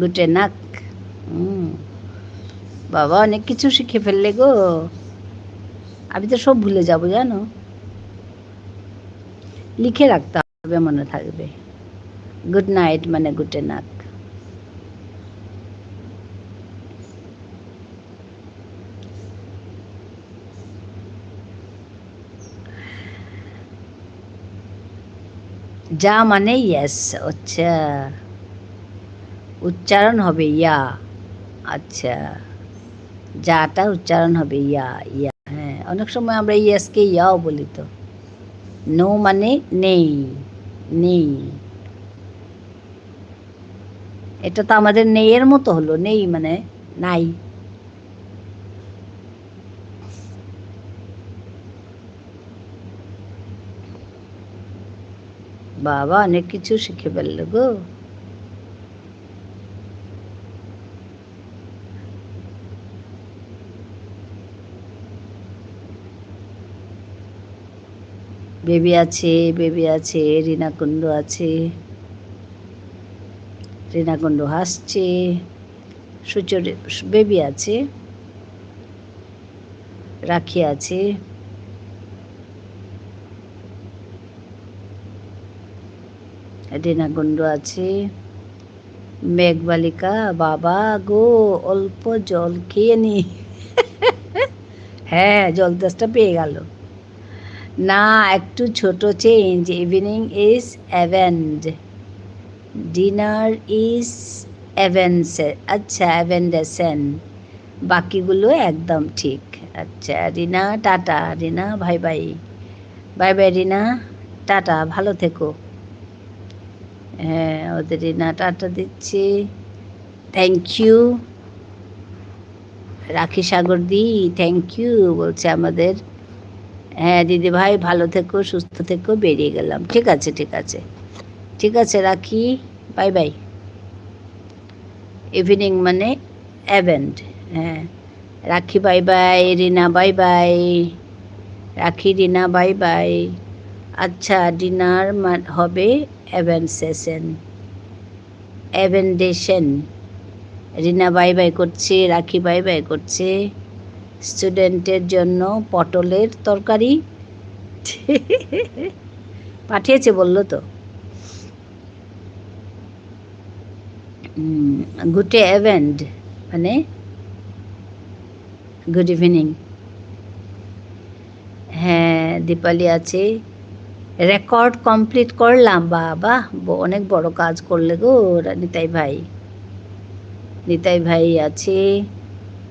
গুটে নাক। বাবা অনেক কিছু শিখে ফেললে গো, আমি তো সব ভুলে যাবো জানো। লিখে রাখতে হবে, মনে থাকবে। গুড নাইট মানে গুটে নাক। যা মানে ইয়েস। আচ্ছা, উচ্চারণ হবে ইয়া। আচ্ছা, যাটা উচ্চারণ হবে ইয়া, ইয়া। হ্যাঁ, অনেক সময় আমরা ইয়েসকে ইয়াও বলি তো। নো মানে নেই, নেই। এটা তো আমাদের নেই এর মতো হলো, নেই মানে নাই। বাবা অনেক কিছু শিখে ফেললো গো। বেবি আছে, রিনা কুণ্ডু আছে, রিনা কুণ্ডু হাসছে। সুচরি বেবি আছে, রাখি আছে, রিনা কুণ্ডু আছে, মেঘবালিকা। বাবা গো, অল্প জল খেয়ে নি। হ্যাঁ, জল তেষ্টা পেয়ে গেল না। একটু ছোট চেঞ্জ। ইভিনিং ইজ অ্যাভেন্ড, ডিনার ইজ অ্যাভেন্সে। আচ্ছা, অ্যাভেন্ডেসেন। বাকিগুলো একদম ঠিক। আচ্ছা, রিনা টাটা। Rina bye bye, bye bye Rina, টাটা, ভালো থেকো। হ্যাঁ, ওদের রিনা টাটা দিচ্ছি। Thank you. Rakhi Sagar the thank you বলছে আমাদের। হ্যাঁ দিদি ভাই, ভালো থেকো, সুস্থ থেকো, বেরিয়ে গেলাম। ঠিক আছে, ঠিক আছে, ঠিক আছে, রাখি, বাই বাই। ইভিনিং মানে অ্যাভেন্ড, হ্যাঁ, রাখি by bye, Rina bye by, রাখি রিনা বাই বাই। আচ্ছা, ডিনার হবে অ্যাভেনসেশন, অ্যাভেন্ডেশন। রিনা বাই বাই করছে, রাখি বাই বাই করছে। স্টুডেন্টের জন্য পটলের তরকারি পাঠিয়েছে বললো তো। গুটে এভেন্ড মানে গুড ইভিনিং। হ্যাঁ, দীপালি আছে। রেকর্ড কমপ্লিট করলাম, বাবা অনেক বড় কাজ করলে গো নিতাই ভাই। নিতাই ভাই আছে।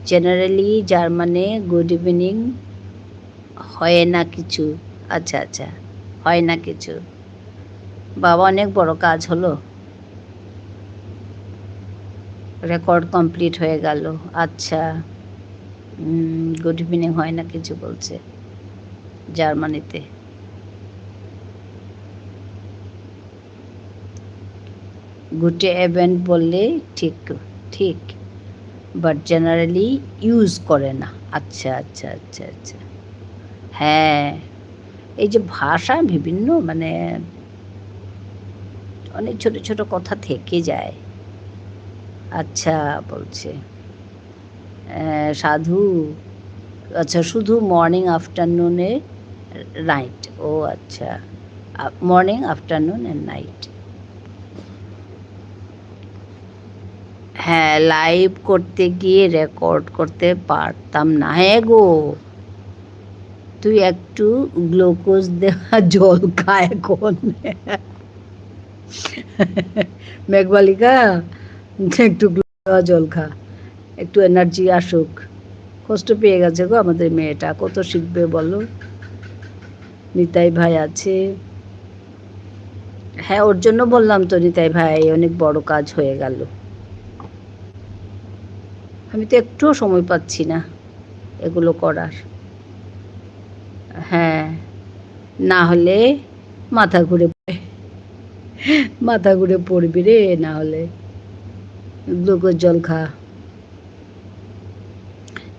জেনারেলি যার মানে গুড ইভিনিং হয় না কিছু। আচ্ছা আচ্ছা, হয় না কিছু। বাবা অনেক বড় কাজ হলো, রেকর্ড কমপ্লিট হয়ে গেল। আচ্ছা, গুড ইভিনিং হয় না কিছু বলছে জার্মানিতে। গুটে এভেন্ট বললে ঠিক ঠিক, বাট জেনারেলি ইউজ করে না। আচ্ছা আচ্ছা আচ্ছা আচ্ছা। হ্যাঁ, এই যে ভাষা বিভিন্ন মানে অনেক ছোট ছোট কথা থেকে যায়। আচ্ছা বলছে সাধু। আচ্ছা, শুধু মর্নিং আফটারনুনে নাইট। ও আচ্ছা, মর্নিং আফটারনুন অ্যান্ড নাইট। হ্যাঁ, লাইভ করতে গিয়ে রেকর্ড করতে পারতাম না। হ্যাঁ গো, তুই একটু গ্লুকোজ দেওয়া জল খা এখন। মেঘবালিকা, একটু গ্লুকোজ দেওয়া জল খা, একটু এনার্জি আসুক। কষ্ট পেয়ে গেছে গো আমাদের মেয়েটা, কত শিখবে বলো। নিতাই ভাই আছে। হ্যাঁ, ওর জন্য বললাম তো নিতাই ভাই, অনেক বড় কাজ হয়ে গেল। আমি তো একটুও সময় পাচ্ছি না এগুলো করার। হ্যাঁ, না হলে মাথা ঘুরে মাথা ঘুরে পড়বি রে, না হলে গ্লুকোজ জল খা।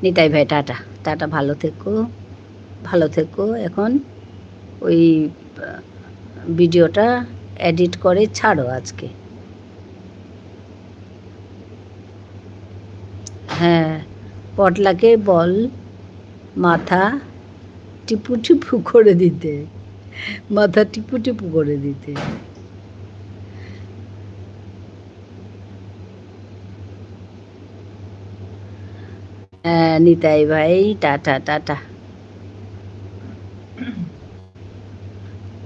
নিতাই ভাই টাটা, টাটা, ভালো থেকো, ভালো থেকো। এখন ওই ভিডিওটা এডিট করে ছাড়ো আজকে। হ্যাঁ, পটলাকে বল মাথা টিপু টিপু করে দিতে, মাথা টিপু টিপু করে দিতে। হ্যাঁ, নিতাই ভাই টাটা টাটা।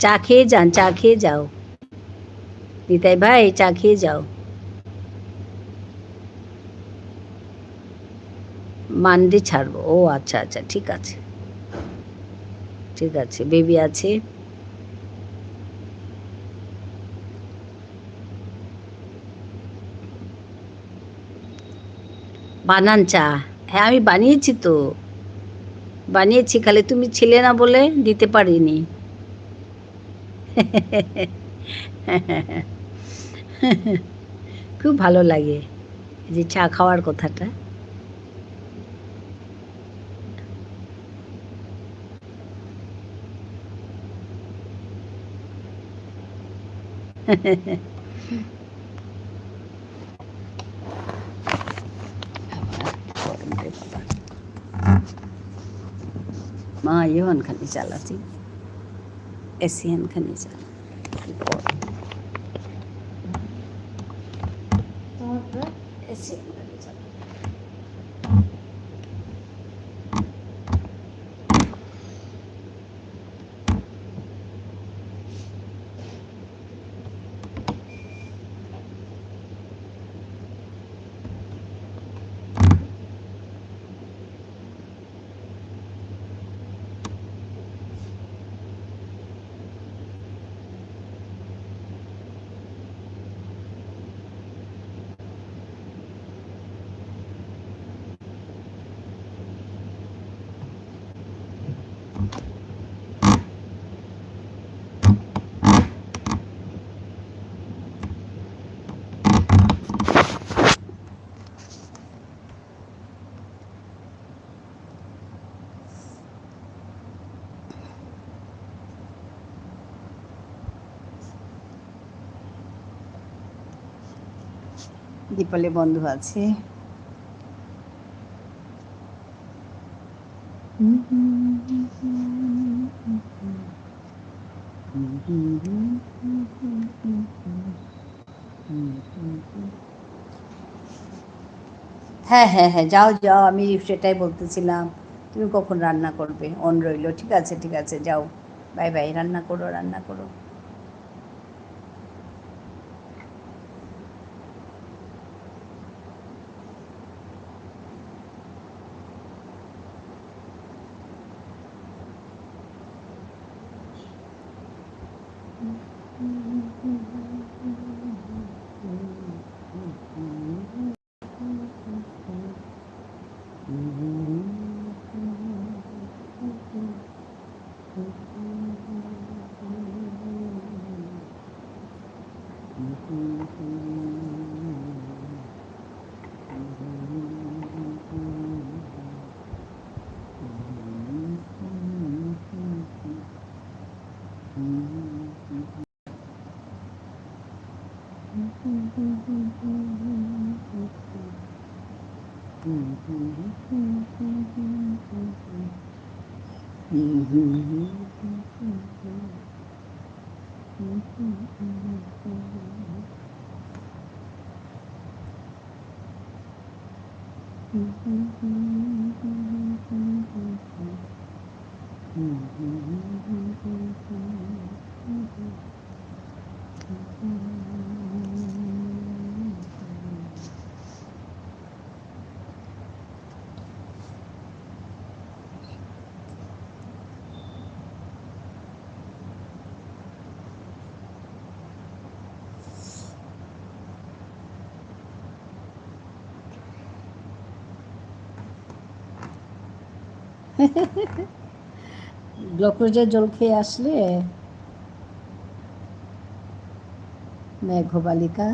চা খেয়ে যান, চা খেয়ে যাও নিতাই ভাই, চা খেয়ে যাও। মানডে ছাড়বো। ও আচ্ছা আচ্ছা, ঠিক আছে ঠিক আছে। বেবি আছে। বানান চা। হ্যাঁ, আমি বানিয়েছি তো, বানিয়েছি, খালি তুমি ছিলে না বলে দিতে পারিনি। খুব ভালো লাগে যে চা খাওয়ার কথাটা। মা ইহন খানি চালাচ্ছি, এসিয়ান খানি চালা। এসিয়ান খানি চালা। দীপালি বন্ধু আছে। হ্যাঁ হ্যাঁ হ্যাঁ, যাও যাও, আমি সেটাই বলতেছিলাম। তুমি কখন রান্না করবে? অন রইল। ঠিক আছে ঠিক আছে, যাও, বাই বাই, রান্না করো রান্না করো। গ্লুকোজের জল খেয়ে আসলে মেঘবালিকা।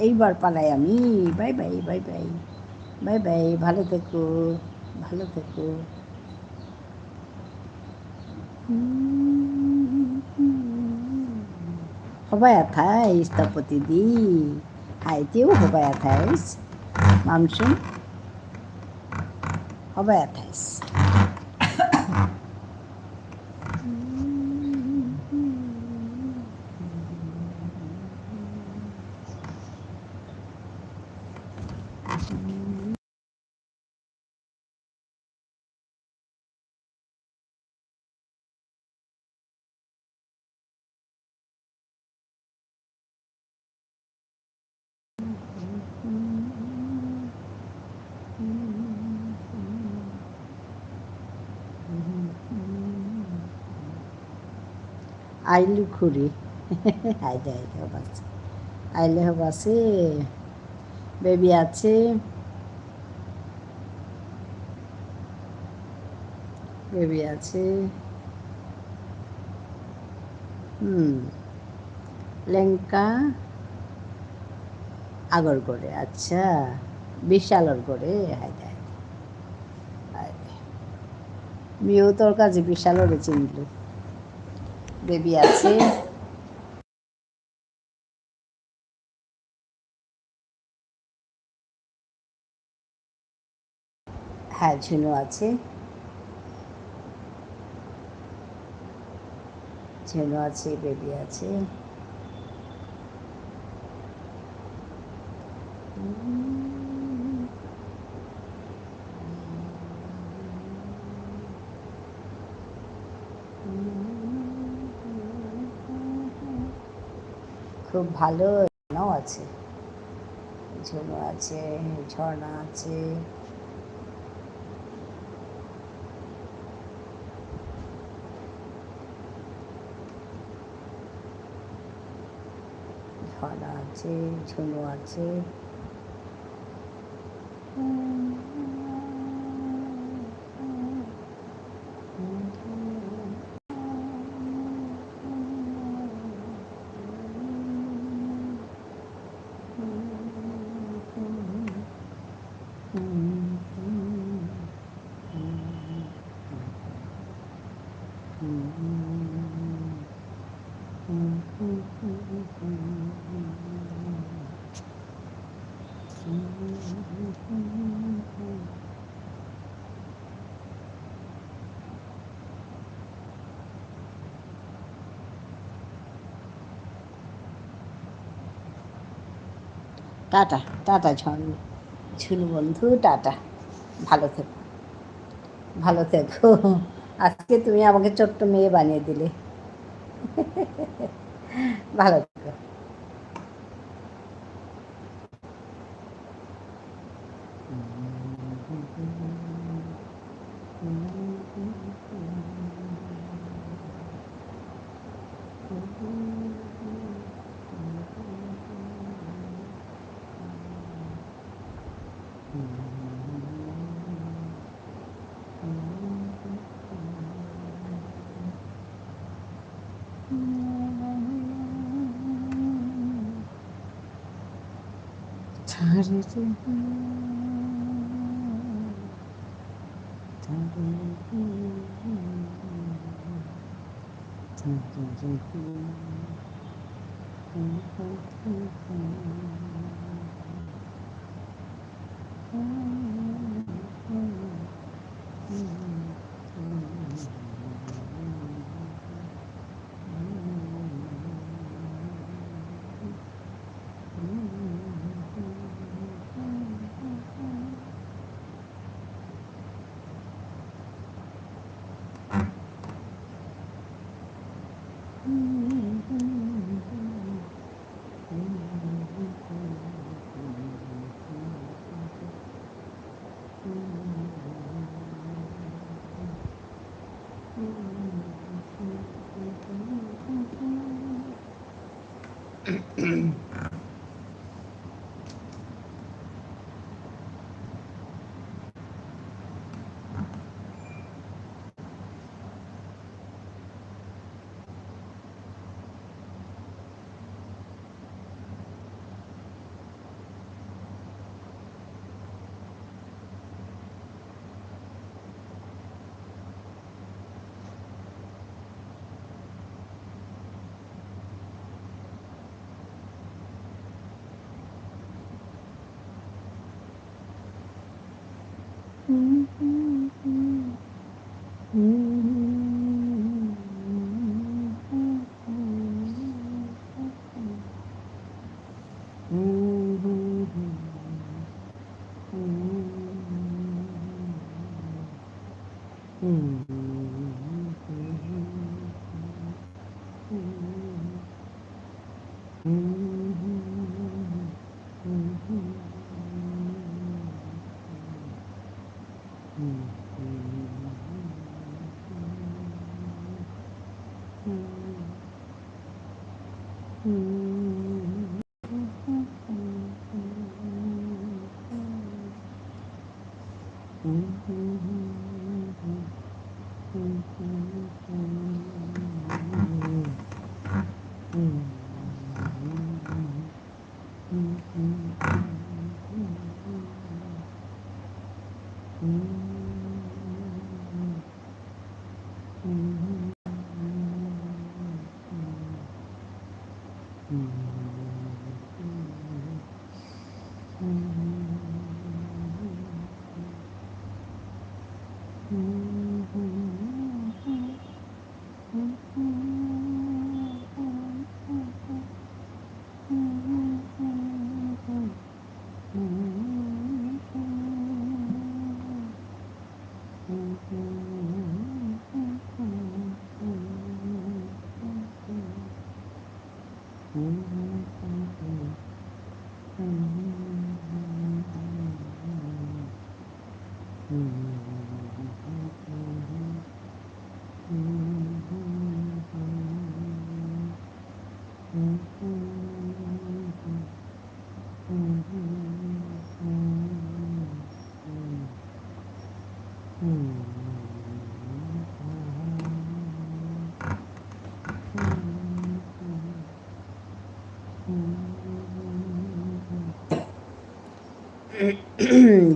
এইবার পালাই আমি। By bye bye bye bye by, ভালো থেকো ভালো থেকো। Hoba atrás, tapotidi. Aí tem o hoba atrás. Mamsun. Hoba atrás. আইলু খুরি। আইলে আইলে হবা আছে, আইলে হবা আছে, বেবি আছে, বেবি আছে। লেঙ্কা আগর করে, আচ্ছা, বিশালর করে। হাইলে হাইলে মিও তোর কাছে বিশালরে চিনল। বেবি আছে, হ্যাঁ ঝুনু আছে, ঝুনু আছে, বেবি আছে। খুব ভালো নাও আছে, ঝুনু আছে, ঝর্ণা আছে। ধরা আছে, ঝুনো আছে। টাটা টাটা ঝুনু বন্ধু, টাটা। ভালো থেকো, ভালো থেকো। আজকে তুমি আমাকে ছোট্ট মেয়ে বানিয়ে দিলে। ভালো থেকো।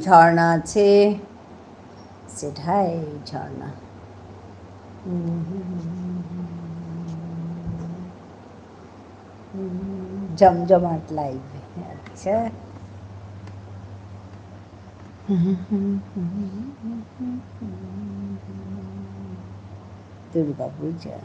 ঝর্ণা আছে, সেটাই ঝর্ণা। জমজমাট লাইভ। আচ্ছা, দুর্গা পূজা।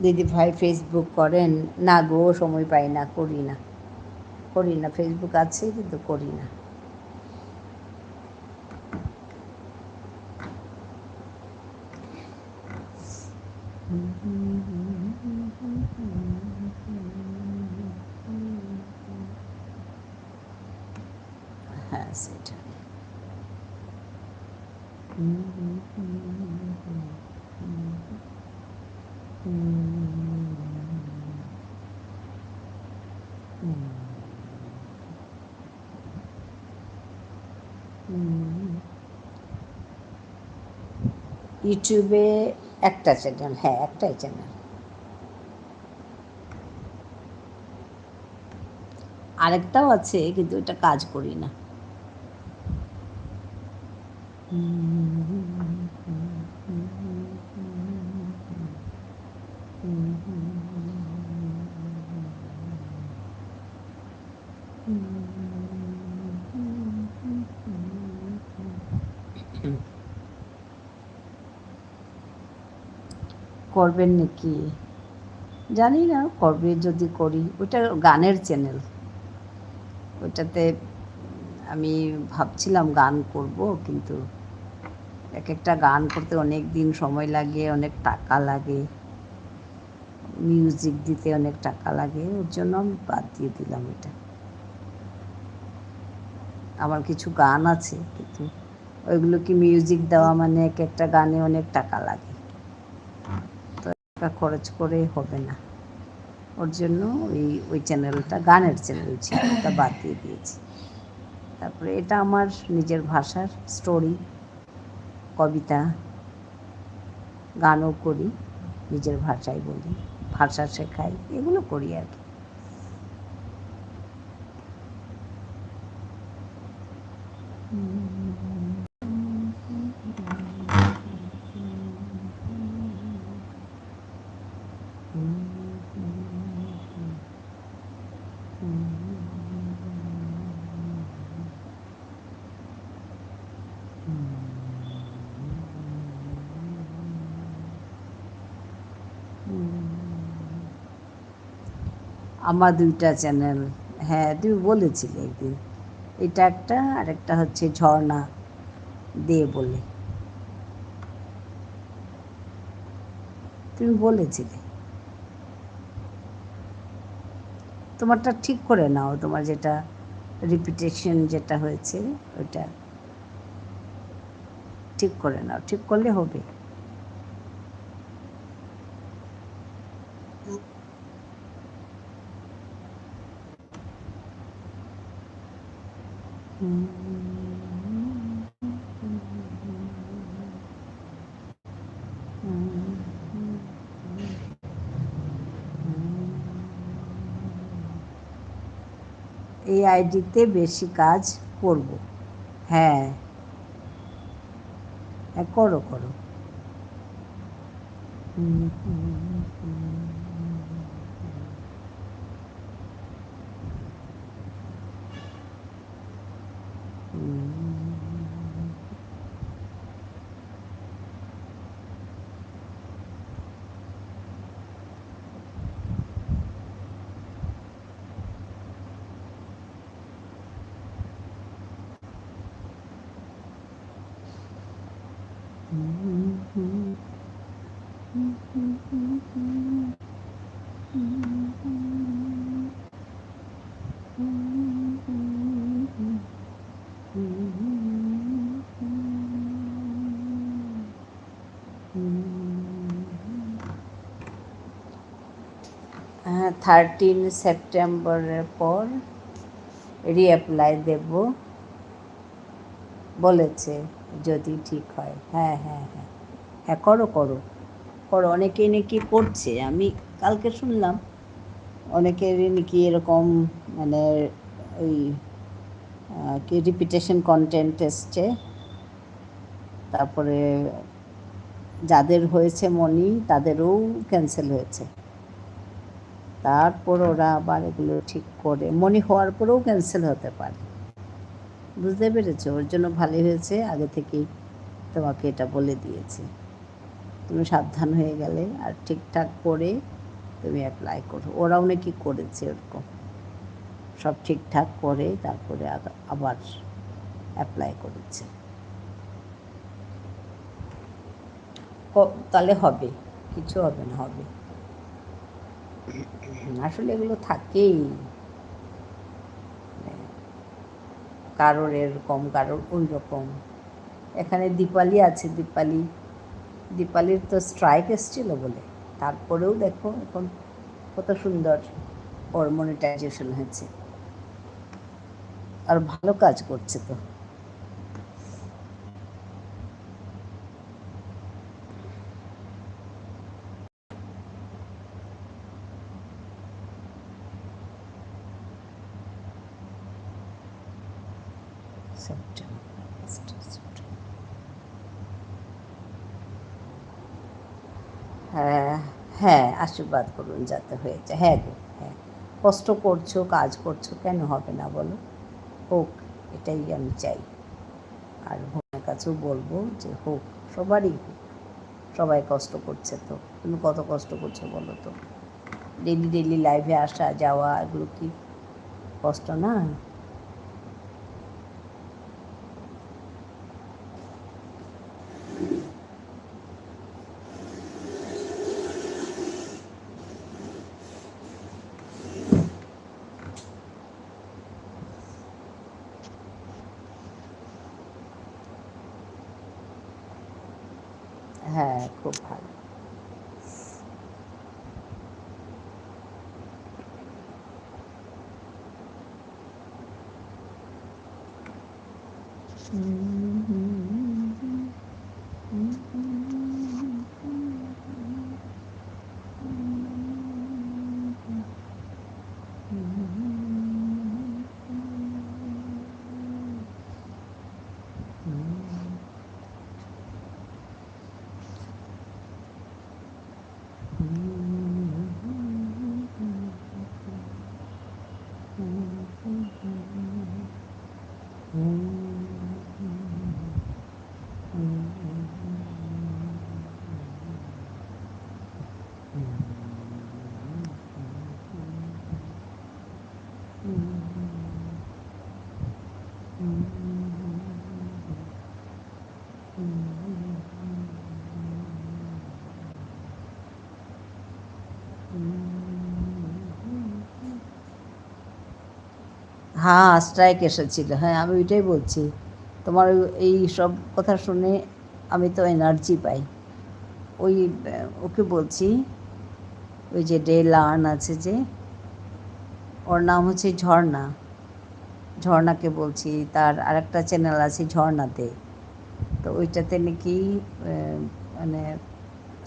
দিদি ভাই ফেসবুক করেন? না গো, সময় পাই না, করি না, করি না। ফেসবুক আছে কিন্তু করি না। হ্যাঁ, সেটা। ইউটিউবে একটা চ্যানেল, হ্যাঁ একটাই চ্যানেল। আরেকটাও আছে কিন্তু ওটা কাজ করি না। করবেন নাকি জানি না, করবে যদি করি। ওটা গানের চ্যানেল, ওটাতে আমি ভাবছিলাম গান করব, কিন্তু এক একটা গান করতে অনেক দিন সময় লাগে, অনেক টাকা লাগে, মিউজিক দিতে অনেক টাকা লাগে, ওর জন্য আমি বাদ দিয়ে দিলাম এটা। আমার কিছু গান আছে কিন্তু ওইগুলো কি মিউজিক দেওয়া মানে এক একটা গানে অনেক টাকা লাগে, তো টাকা খরচ করে হবে না। ওর জন্য ওই চ্যানেলটা গানের চ্যানেল ছিল, ওটা বাদ দিয়ে দিয়েছি। তারপরে এটা আমার নিজের ভাষার স্টোরি, কবিতা, গানও করি, নিজের ভাষায় বলি, ভাষা শেখাই, এগুলো করি আর কি। আমার দুইটা চ্যানেল, হ্যাঁ তুমি বলেছিলে একদিন। এটা একটা, আর একটা হচ্ছে ঝর্ণা দে বলে, তুমি বলেছিলে। তোমারটা ঠিক করে নাও, তোমার যেটা রিপিটেশন যেটা হয়েছে ওইটা ঠিক করে নাও, ঠিক করলে হবে। এই আইডিতে বেশি কাজ করব। হ্যাঁ হ্যাঁ, করো করো। হ্যাঁ, 13 সেপ্টেম্বরের পর রিঅ্যাপ্লাই দেব বলেছে, যদি ঠিক হয়। হ্যাঁ হ্যাঁ হ্যাঁ হ্যাঁ, করো করো করো, অনেকেই নাকি করছে, আমি কালকে শুনলাম অনেকেরই নাকি এরকম, মানে ওই কি রিপিটেশন কন্টেন্ট এসছে, তারপরে যাদের হয়েছে মনি তাদেরও ক্যান্সেল হয়েছে, তারপর ওরা আবার এগুলো ঠিক করে, মনি হওয়ার পরেও ক্যান্সেল হতে পারে, বুঝতে পেরেছো? ওর জন্য ভালোই হয়েছে আগে থেকেই তোমাকে এটা বলে দিয়েছি, তুমি সাবধান হয়ে গেলে আর ঠিকঠাক করে তুমি অ্যাপ্লাই করো। ওরাও নাকি করেছে ওরকম, সব ঠিকঠাক করে তারপরে আবার অ্যাপ্লাই করেছে, তাহলে হবে, কিছু হবে না, হবে। আসলে এগুলো থাকেই, কারোর এরকম কারোর ওই রকম। এখানে দীপালি আছে, দীপালির তো স্ট্রাইক এসেছিলো বলে, তারপরেও দেখো এখন কত সুন্দর ওর মনিটাইজেশন হয়েছে, আর ভালো কাজ করছে তো। হ্যাঁ হ্যাঁ, আশীর্বাদ করুন যাতে হয়ে যায়। হ্যাঁ গো, হ্যাঁ, কষ্ট করছো, কাজ করছো, কেন হবে না বলো? হোক, এটাই আমি চাই। আর ভগবানের কাছেও বলবো যে হোক, সবারই হোক, সবাই কষ্ট করছে তো, তুমি কত কষ্ট করছো বলো তো? ডেলি ডেলি লাইভে আসা যাওয়া এগুলো কি কষ্ট না? হ্যাঁ, খুব ভালো। হ্যাঁ, স্ট্রাইক এসেছিল, হ্যাঁ আমি ওইটাই বলছি, তোমার এই সব কথা শুনে আমি তো এনার্জি পাই। ওই ওকে বলছি, ওই যে ডে লার্ন আছে যে, ওর নাম হচ্ছে ঝর্ণা, ঝর্ণাকে বলছি, তার আরেকটা চ্যানেল আছে ঝর্ণাতে, তো ওইটাতে নাকি মানে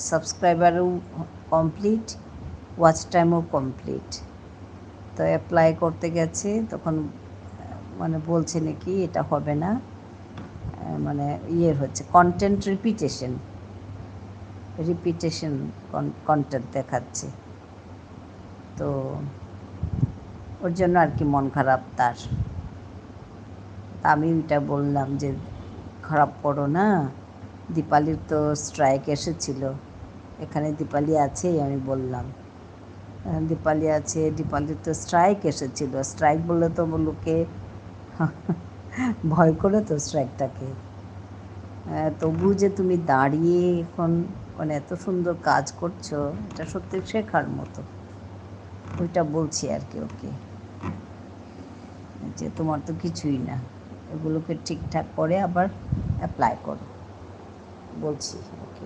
সাবস্ক্রাইবারও কমপ্লিট, ওয়াচ টাইমও কমপ্লিট, তো অ্যাপ্লাই করতে গেছে তখন মানে বলছে নাকি এটা হবে না, মানে ইয়ে হচ্ছে কন্টেন্ট রিপিটেশন কন্টেন্ট দেখাচ্ছে, তো ওর জন্য আর কি মন খারাপ তার। আমি ওইটা বললাম যে খারাপ করো না, দীপালির তো স্ট্রাইক এসেছিল, এখানে দীপালি আছেই, আমি বললাম দীপালি আছে, দীপালির তো স্ট্রাইক এসেছিল, স্ট্রাইক বললে তো লোকে ভয় করে তো স্ট্রাইকটাকে, তবু যে তুমি দাঁড়িয়ে এখন মানে এত সুন্দর কাজ করছো, এটা সত্যি শেখার মতো। ওইটা বলছি আর কি ওকে, যে তোমার তো কিছুই না, এগুলোকে ঠিকঠাক করে আবার অ্যাপ্লাই করো, বলছি ওকে।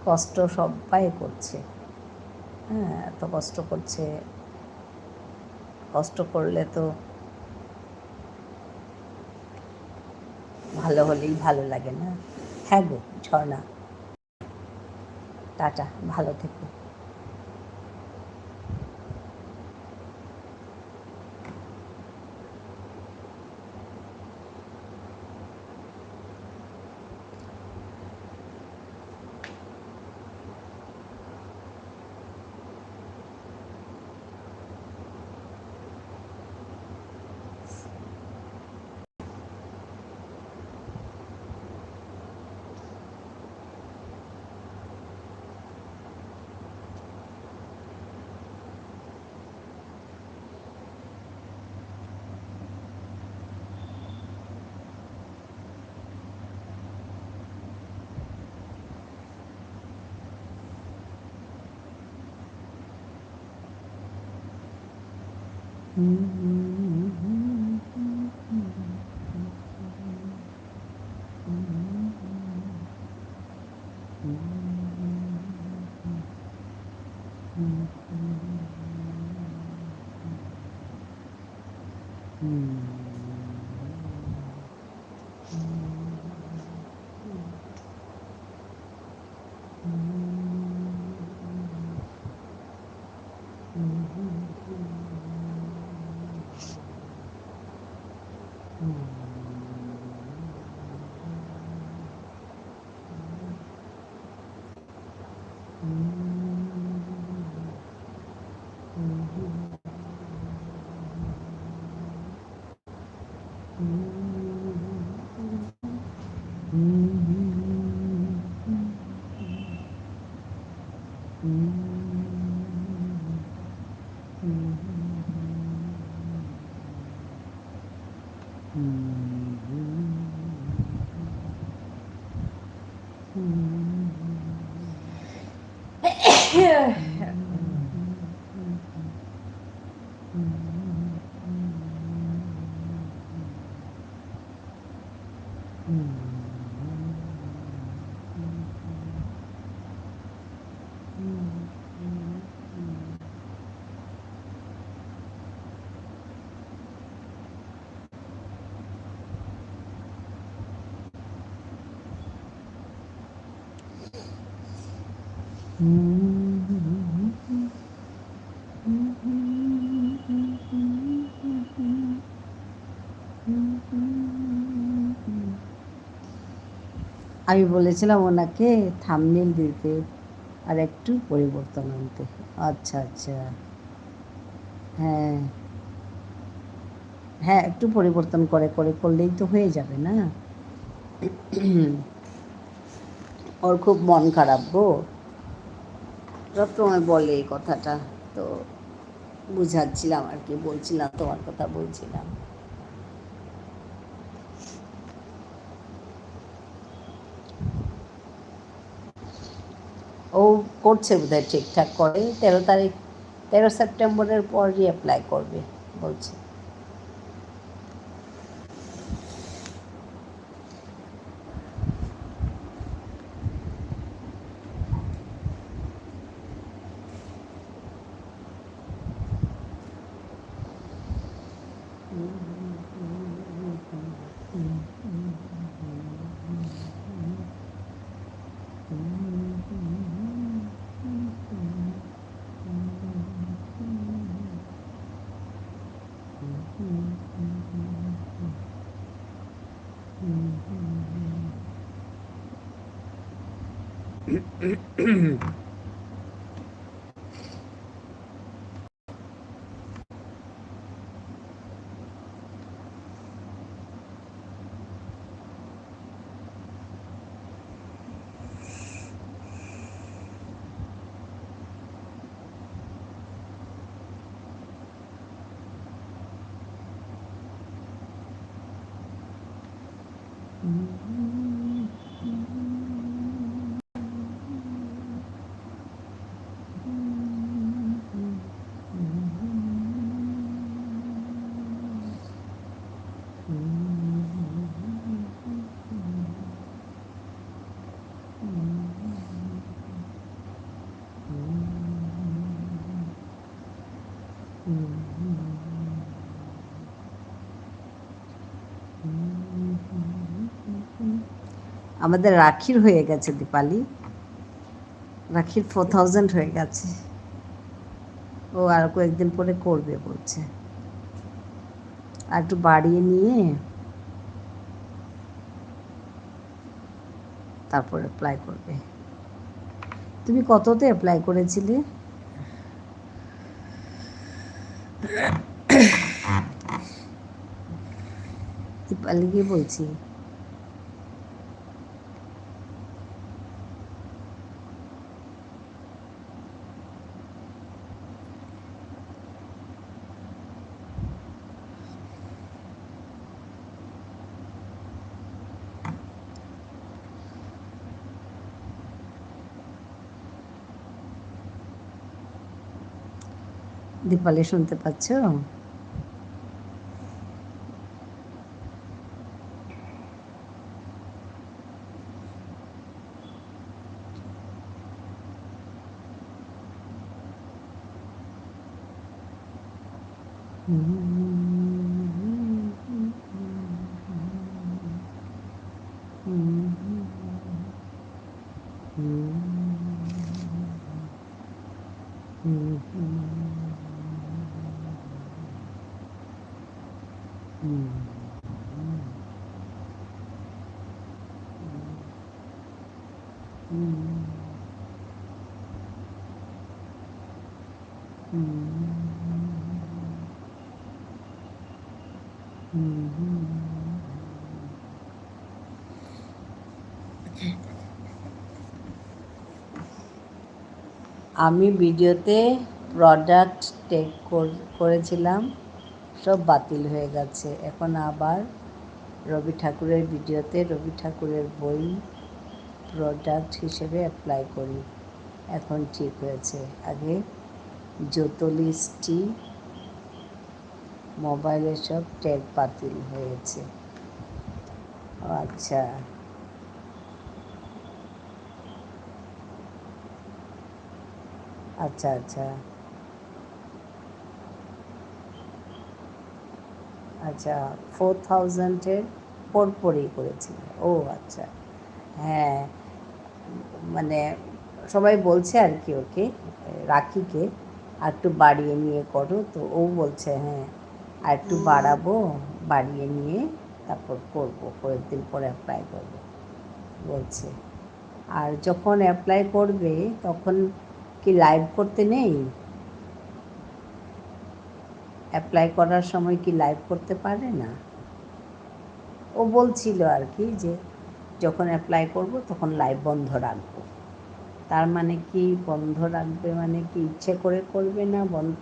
কষ্ট সবাই করছে, হ্যাঁ এত কষ্ট করছে, কষ্ট করলে তো ভালো হলেই ভালো লাগে না। হ্যাঁ গো ঝর্ণা, টাটা, ভালো থেকো। আমি বলেছিলাম ওনাকে থাম্বনেল দিতে আর একটু পরিবর্তন আনতে। আচ্ছা আচ্ছা, হ্যাঁ হ্যাঁ একটু পরিবর্তন করে করে করলেই তো হয়ে যাবে না। ওর খুব মন খারাপ গো, সবসময় বলে এই কথাটা, তো বুঝাচ্ছিলাম আর কি, বলছিলাম তোমার কথা বলছিলাম। ও করছে বোধহয় ঠিকঠাক করে, 13 তারিখ 13 সেপ্টেম্বরের পর রিঅ্যাপ্লাই করবে বলছে। আমাদের রাখির হয়ে গেছে দীপালি, রাখির 4000 হয়ে গেছে। ও আর কয়েকদিন পরে করবে বলছে, আর একটু বাড়িয়ে নিয়ে তারপর অ্যাপ্লাই করবে। তুমি কততে অ্যাপ্লাই করেছিলে? দীপালিকে বলছি। দীপালি শুনতে পাচ্ছ? আমি ভিডিওতে প্রোডাক্ট টেক করেছিলাম, সব বাতিল হয়ে গেছে। এখন আবার রবি ঠাকুরের ভিডিওতে রবি ঠাকুরের বই প্রোডাক্ট হিসেবে অ্যাপ্লাই করি, এখন ঠিক হয়েছে। আগে যত লিস্টটি মোবাইলে সব ট্যাগ বাতিল হয়েছে। আচ্ছা আচ্ছা আচ্ছা আচ্ছা 4000-এর পরপরই করেছিল। ও আচ্ছা, হ্যাঁ, মানে সবাই বলছে আর কি ওকে, রাখিকে আর একটু বাড়িয়ে নিয়ে করো, তো ও বলছে হ্যাঁ আর একটু বাড়াবো, বাড়িয়ে নিয়ে তারপর করবো, কয়েকদিন পরে অ্যাপ্লাই করবো বলছে। আর যখন অ্যাপ্লাই করবে তখন কি লাইভ করতে নেই? অ্যাপ্লাই করার সময় কি লাইভ করতে পারে না? ও বলছিল আর কি যে যখন অ্যাপ্লাই করব তখন লাইভ বন্ধ রাখবো। তার মানে কি বন্ধ রাখবে, মানে কি ইচ্ছে করে করবে না, বন্ধ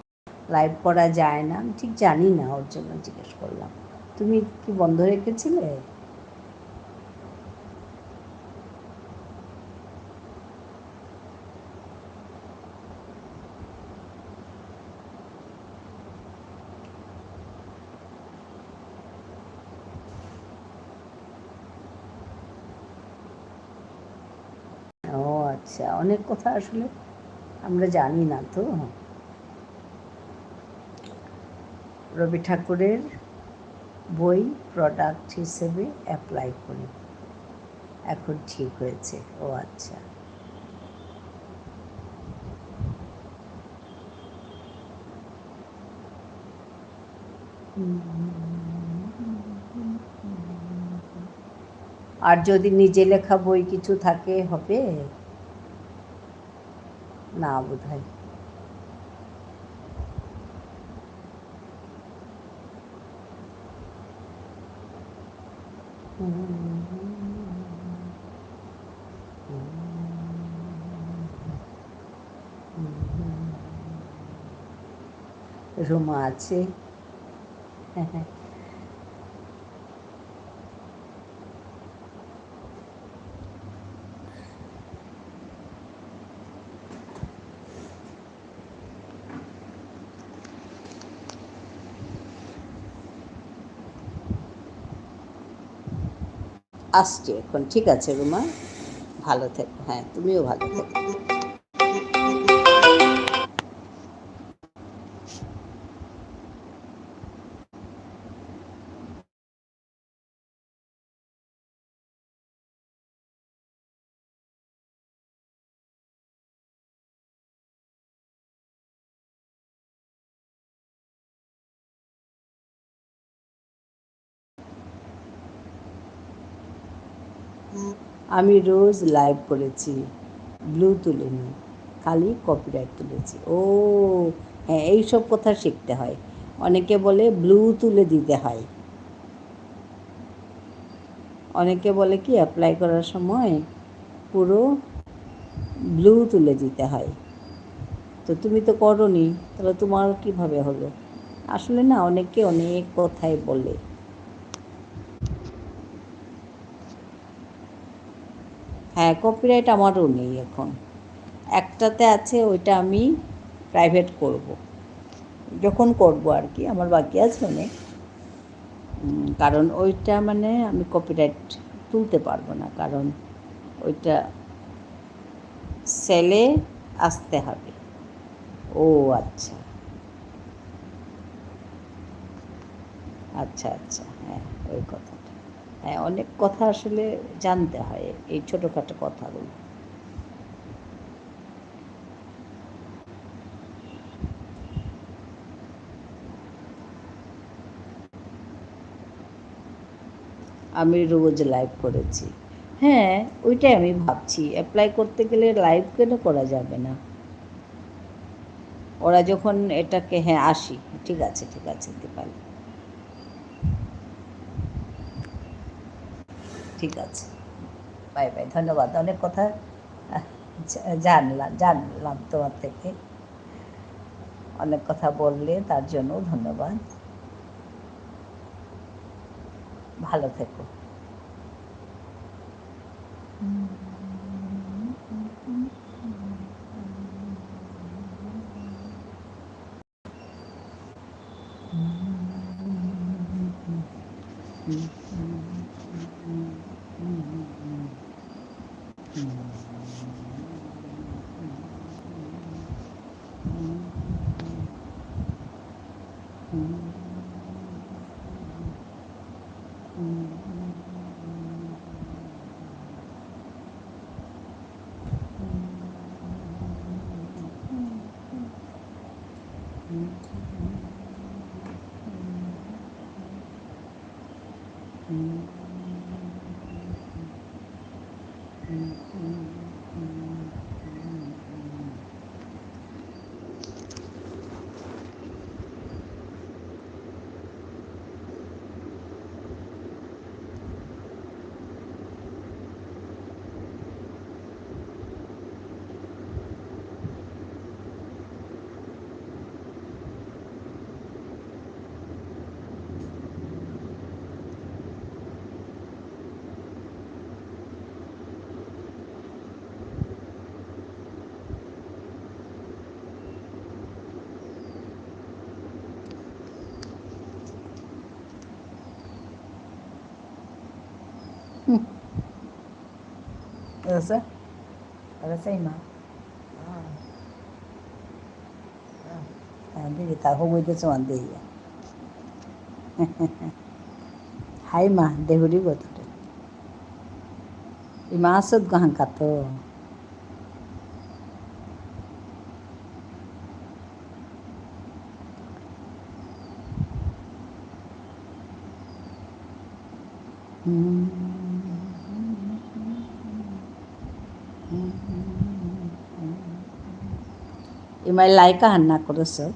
লাইভ করা যায় না? আমি ঠিক জানি না, ওর জন্য জিজ্ঞেস করলাম। তুমি কি বন্ধ রেখেছিলে? ও আচ্ছা, অনেক কথা আসলে আমরা জানি না তো। রবি ঠাকুরের বই প্রোডাক্ট হিসেবে অ্যাপ্লাই করি, এখন ঠিক হয়েছে। ও আচ্ছা, আর যদি নিজে লেখা বই কিছু থাকে হবে না বোধহয়। রুমা আছে। আসছি এখন। ঠিক আছে রুমা, ভালো থেকো। হ্যাঁ, তুমিও ভালো থেকো। আমি রোজ লাইভ করেছি, ব্লু তুলিনি, খালি কপিরাইট তুলেছি। ও হ্যাঁ, এইসব কথা শিখতে হয়। অনেকে বলে ব্লু তুলে দিতে হয়, অনেকে বলে কি অ্যাপ্লাই করার সময় পুরো ব্লু তুলে দিতে হয়। তো তুমি তো করোনি, তাহলে তোমার কীভাবে হলো? আসলে না, অনেকে অনেক কথাই বলে। হ্যাঁ, কপিরাইট আমারও নেই এখন, একটাতে আছে, ওইটা আমি প্রাইভেট করব, যখন করব আর কি, আমার বাকি আছে অনেক। কারণ ওইটা মানে আমি কপিরাইট তুলতে পারবো না, কারণ ওইটা সেলে আসতে হবে। ও আচ্ছা আচ্ছা আচ্ছা, হ্যাঁ ওই কথাটা। হ্যাঁ, অনেক কথা আসলে জানতে হয় এই ছোটোখাটো কথাগুলো। আমি রোজ লাইভ করেছি। হ্যাঁ, ওইটাই আমি ভাবছি, অ্যাপ্লাই করতে গেলে লাইভ কেন করা যাবে না? ওরা যখন এটাকে, হ্যাঁ আসি, ঠিক আছে ঠিক আছে, দীপালি, ঠিক আছে, বাই বাই, ধন্যবাদ। অনেক কথা জানলাম তোমার থেকে, অনেক কথা বললে, তার জন্য ধন্যবাদ। ভালো থেকো। Asa? Asa ima? Hindi ta huwag ito sa mandi. Hai ma, dehuri go to. Ima asad gahan kato. Ima laika hanna ko sat.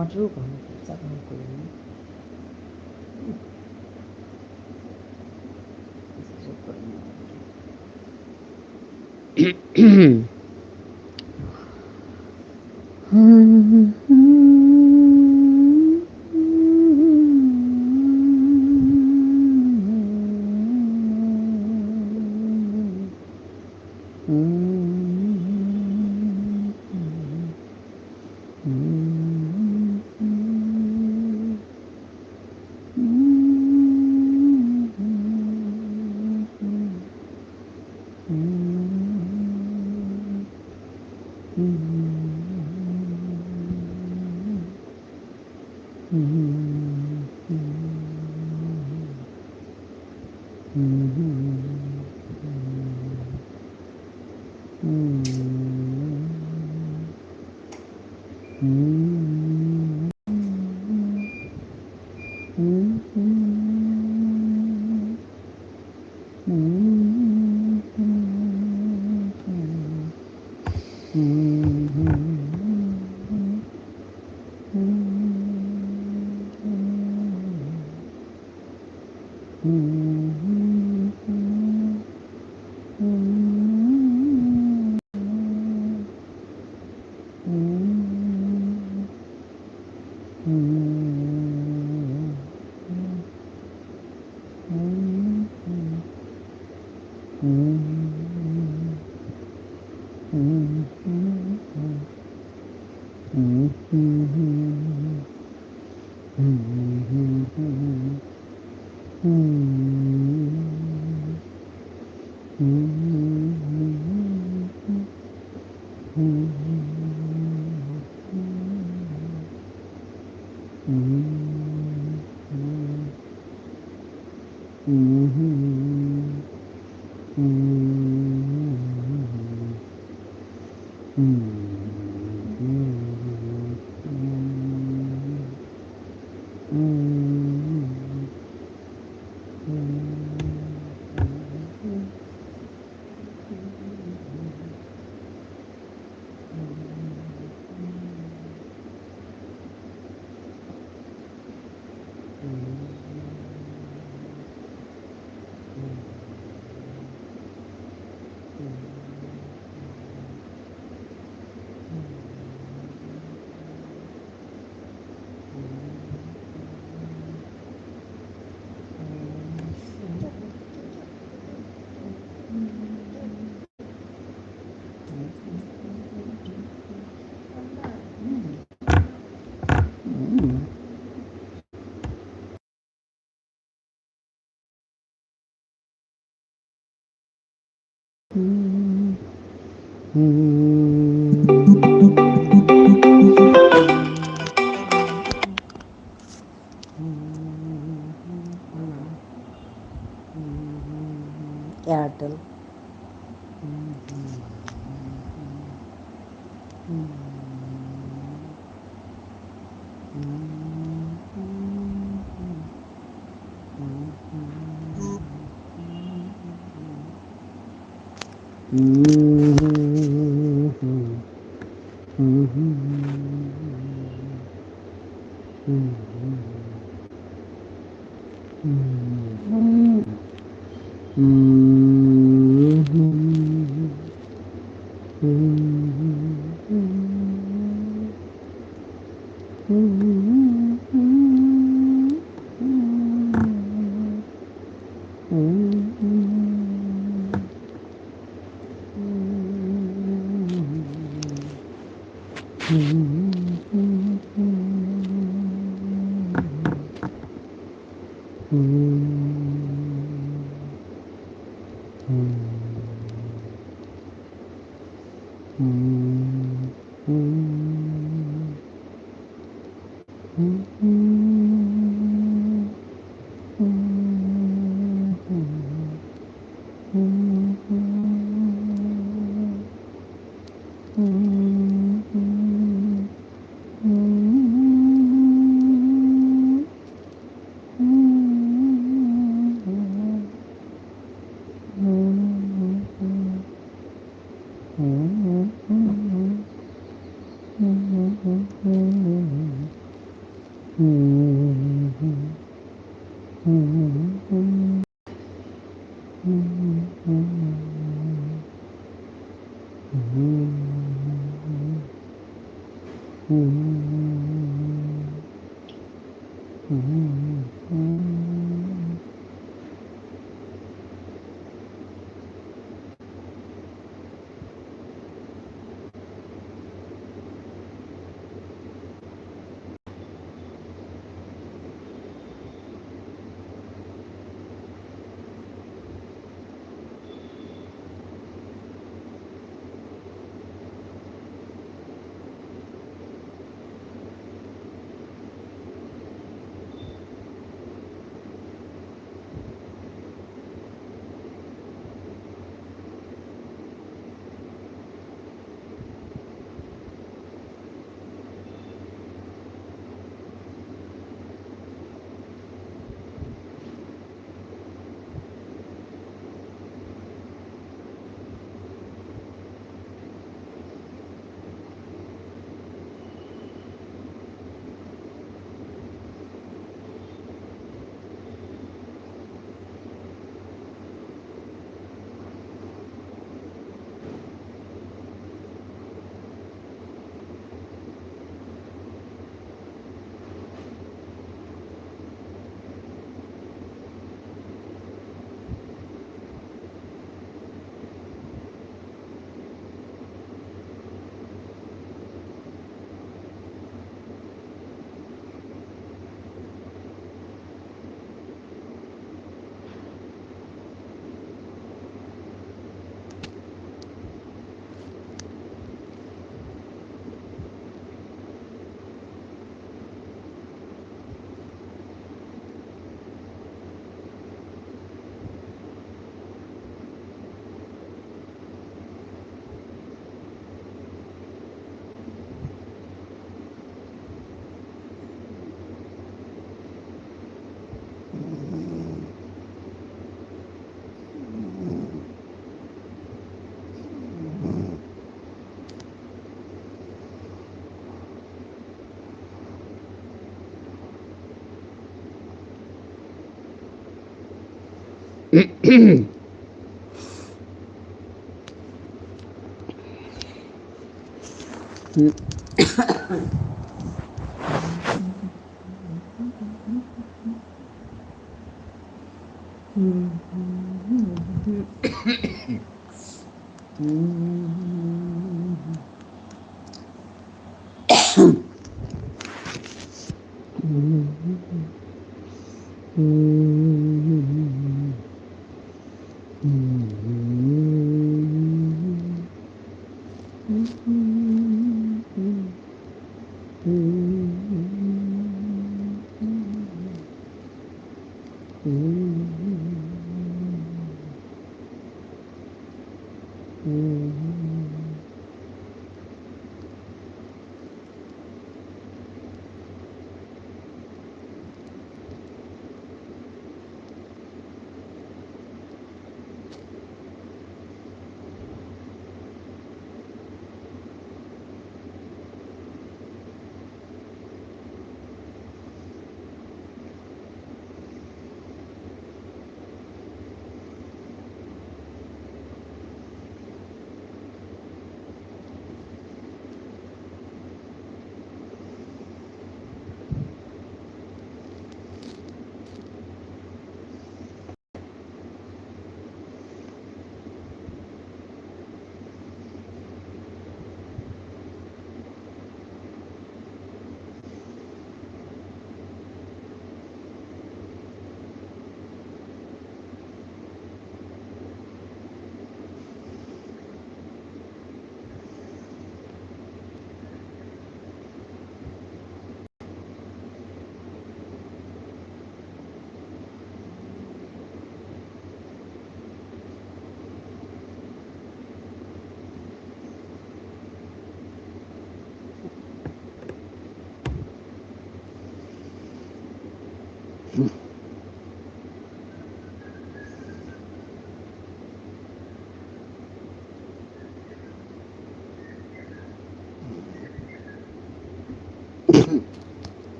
맞을 거 아니야. 짜증 거리네. Airtel.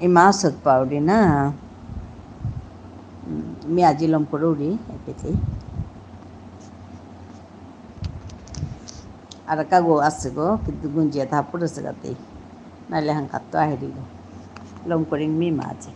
এই মাছত পাউডি না मी आजीलम पडवली এটাতেই আর কাগো আছে গো কিন্তু গুঞ্জিয়া থা পড়েছে গাতেই নাইলে হাং কাটতো আহেরি গো লম করিং মি মাঝে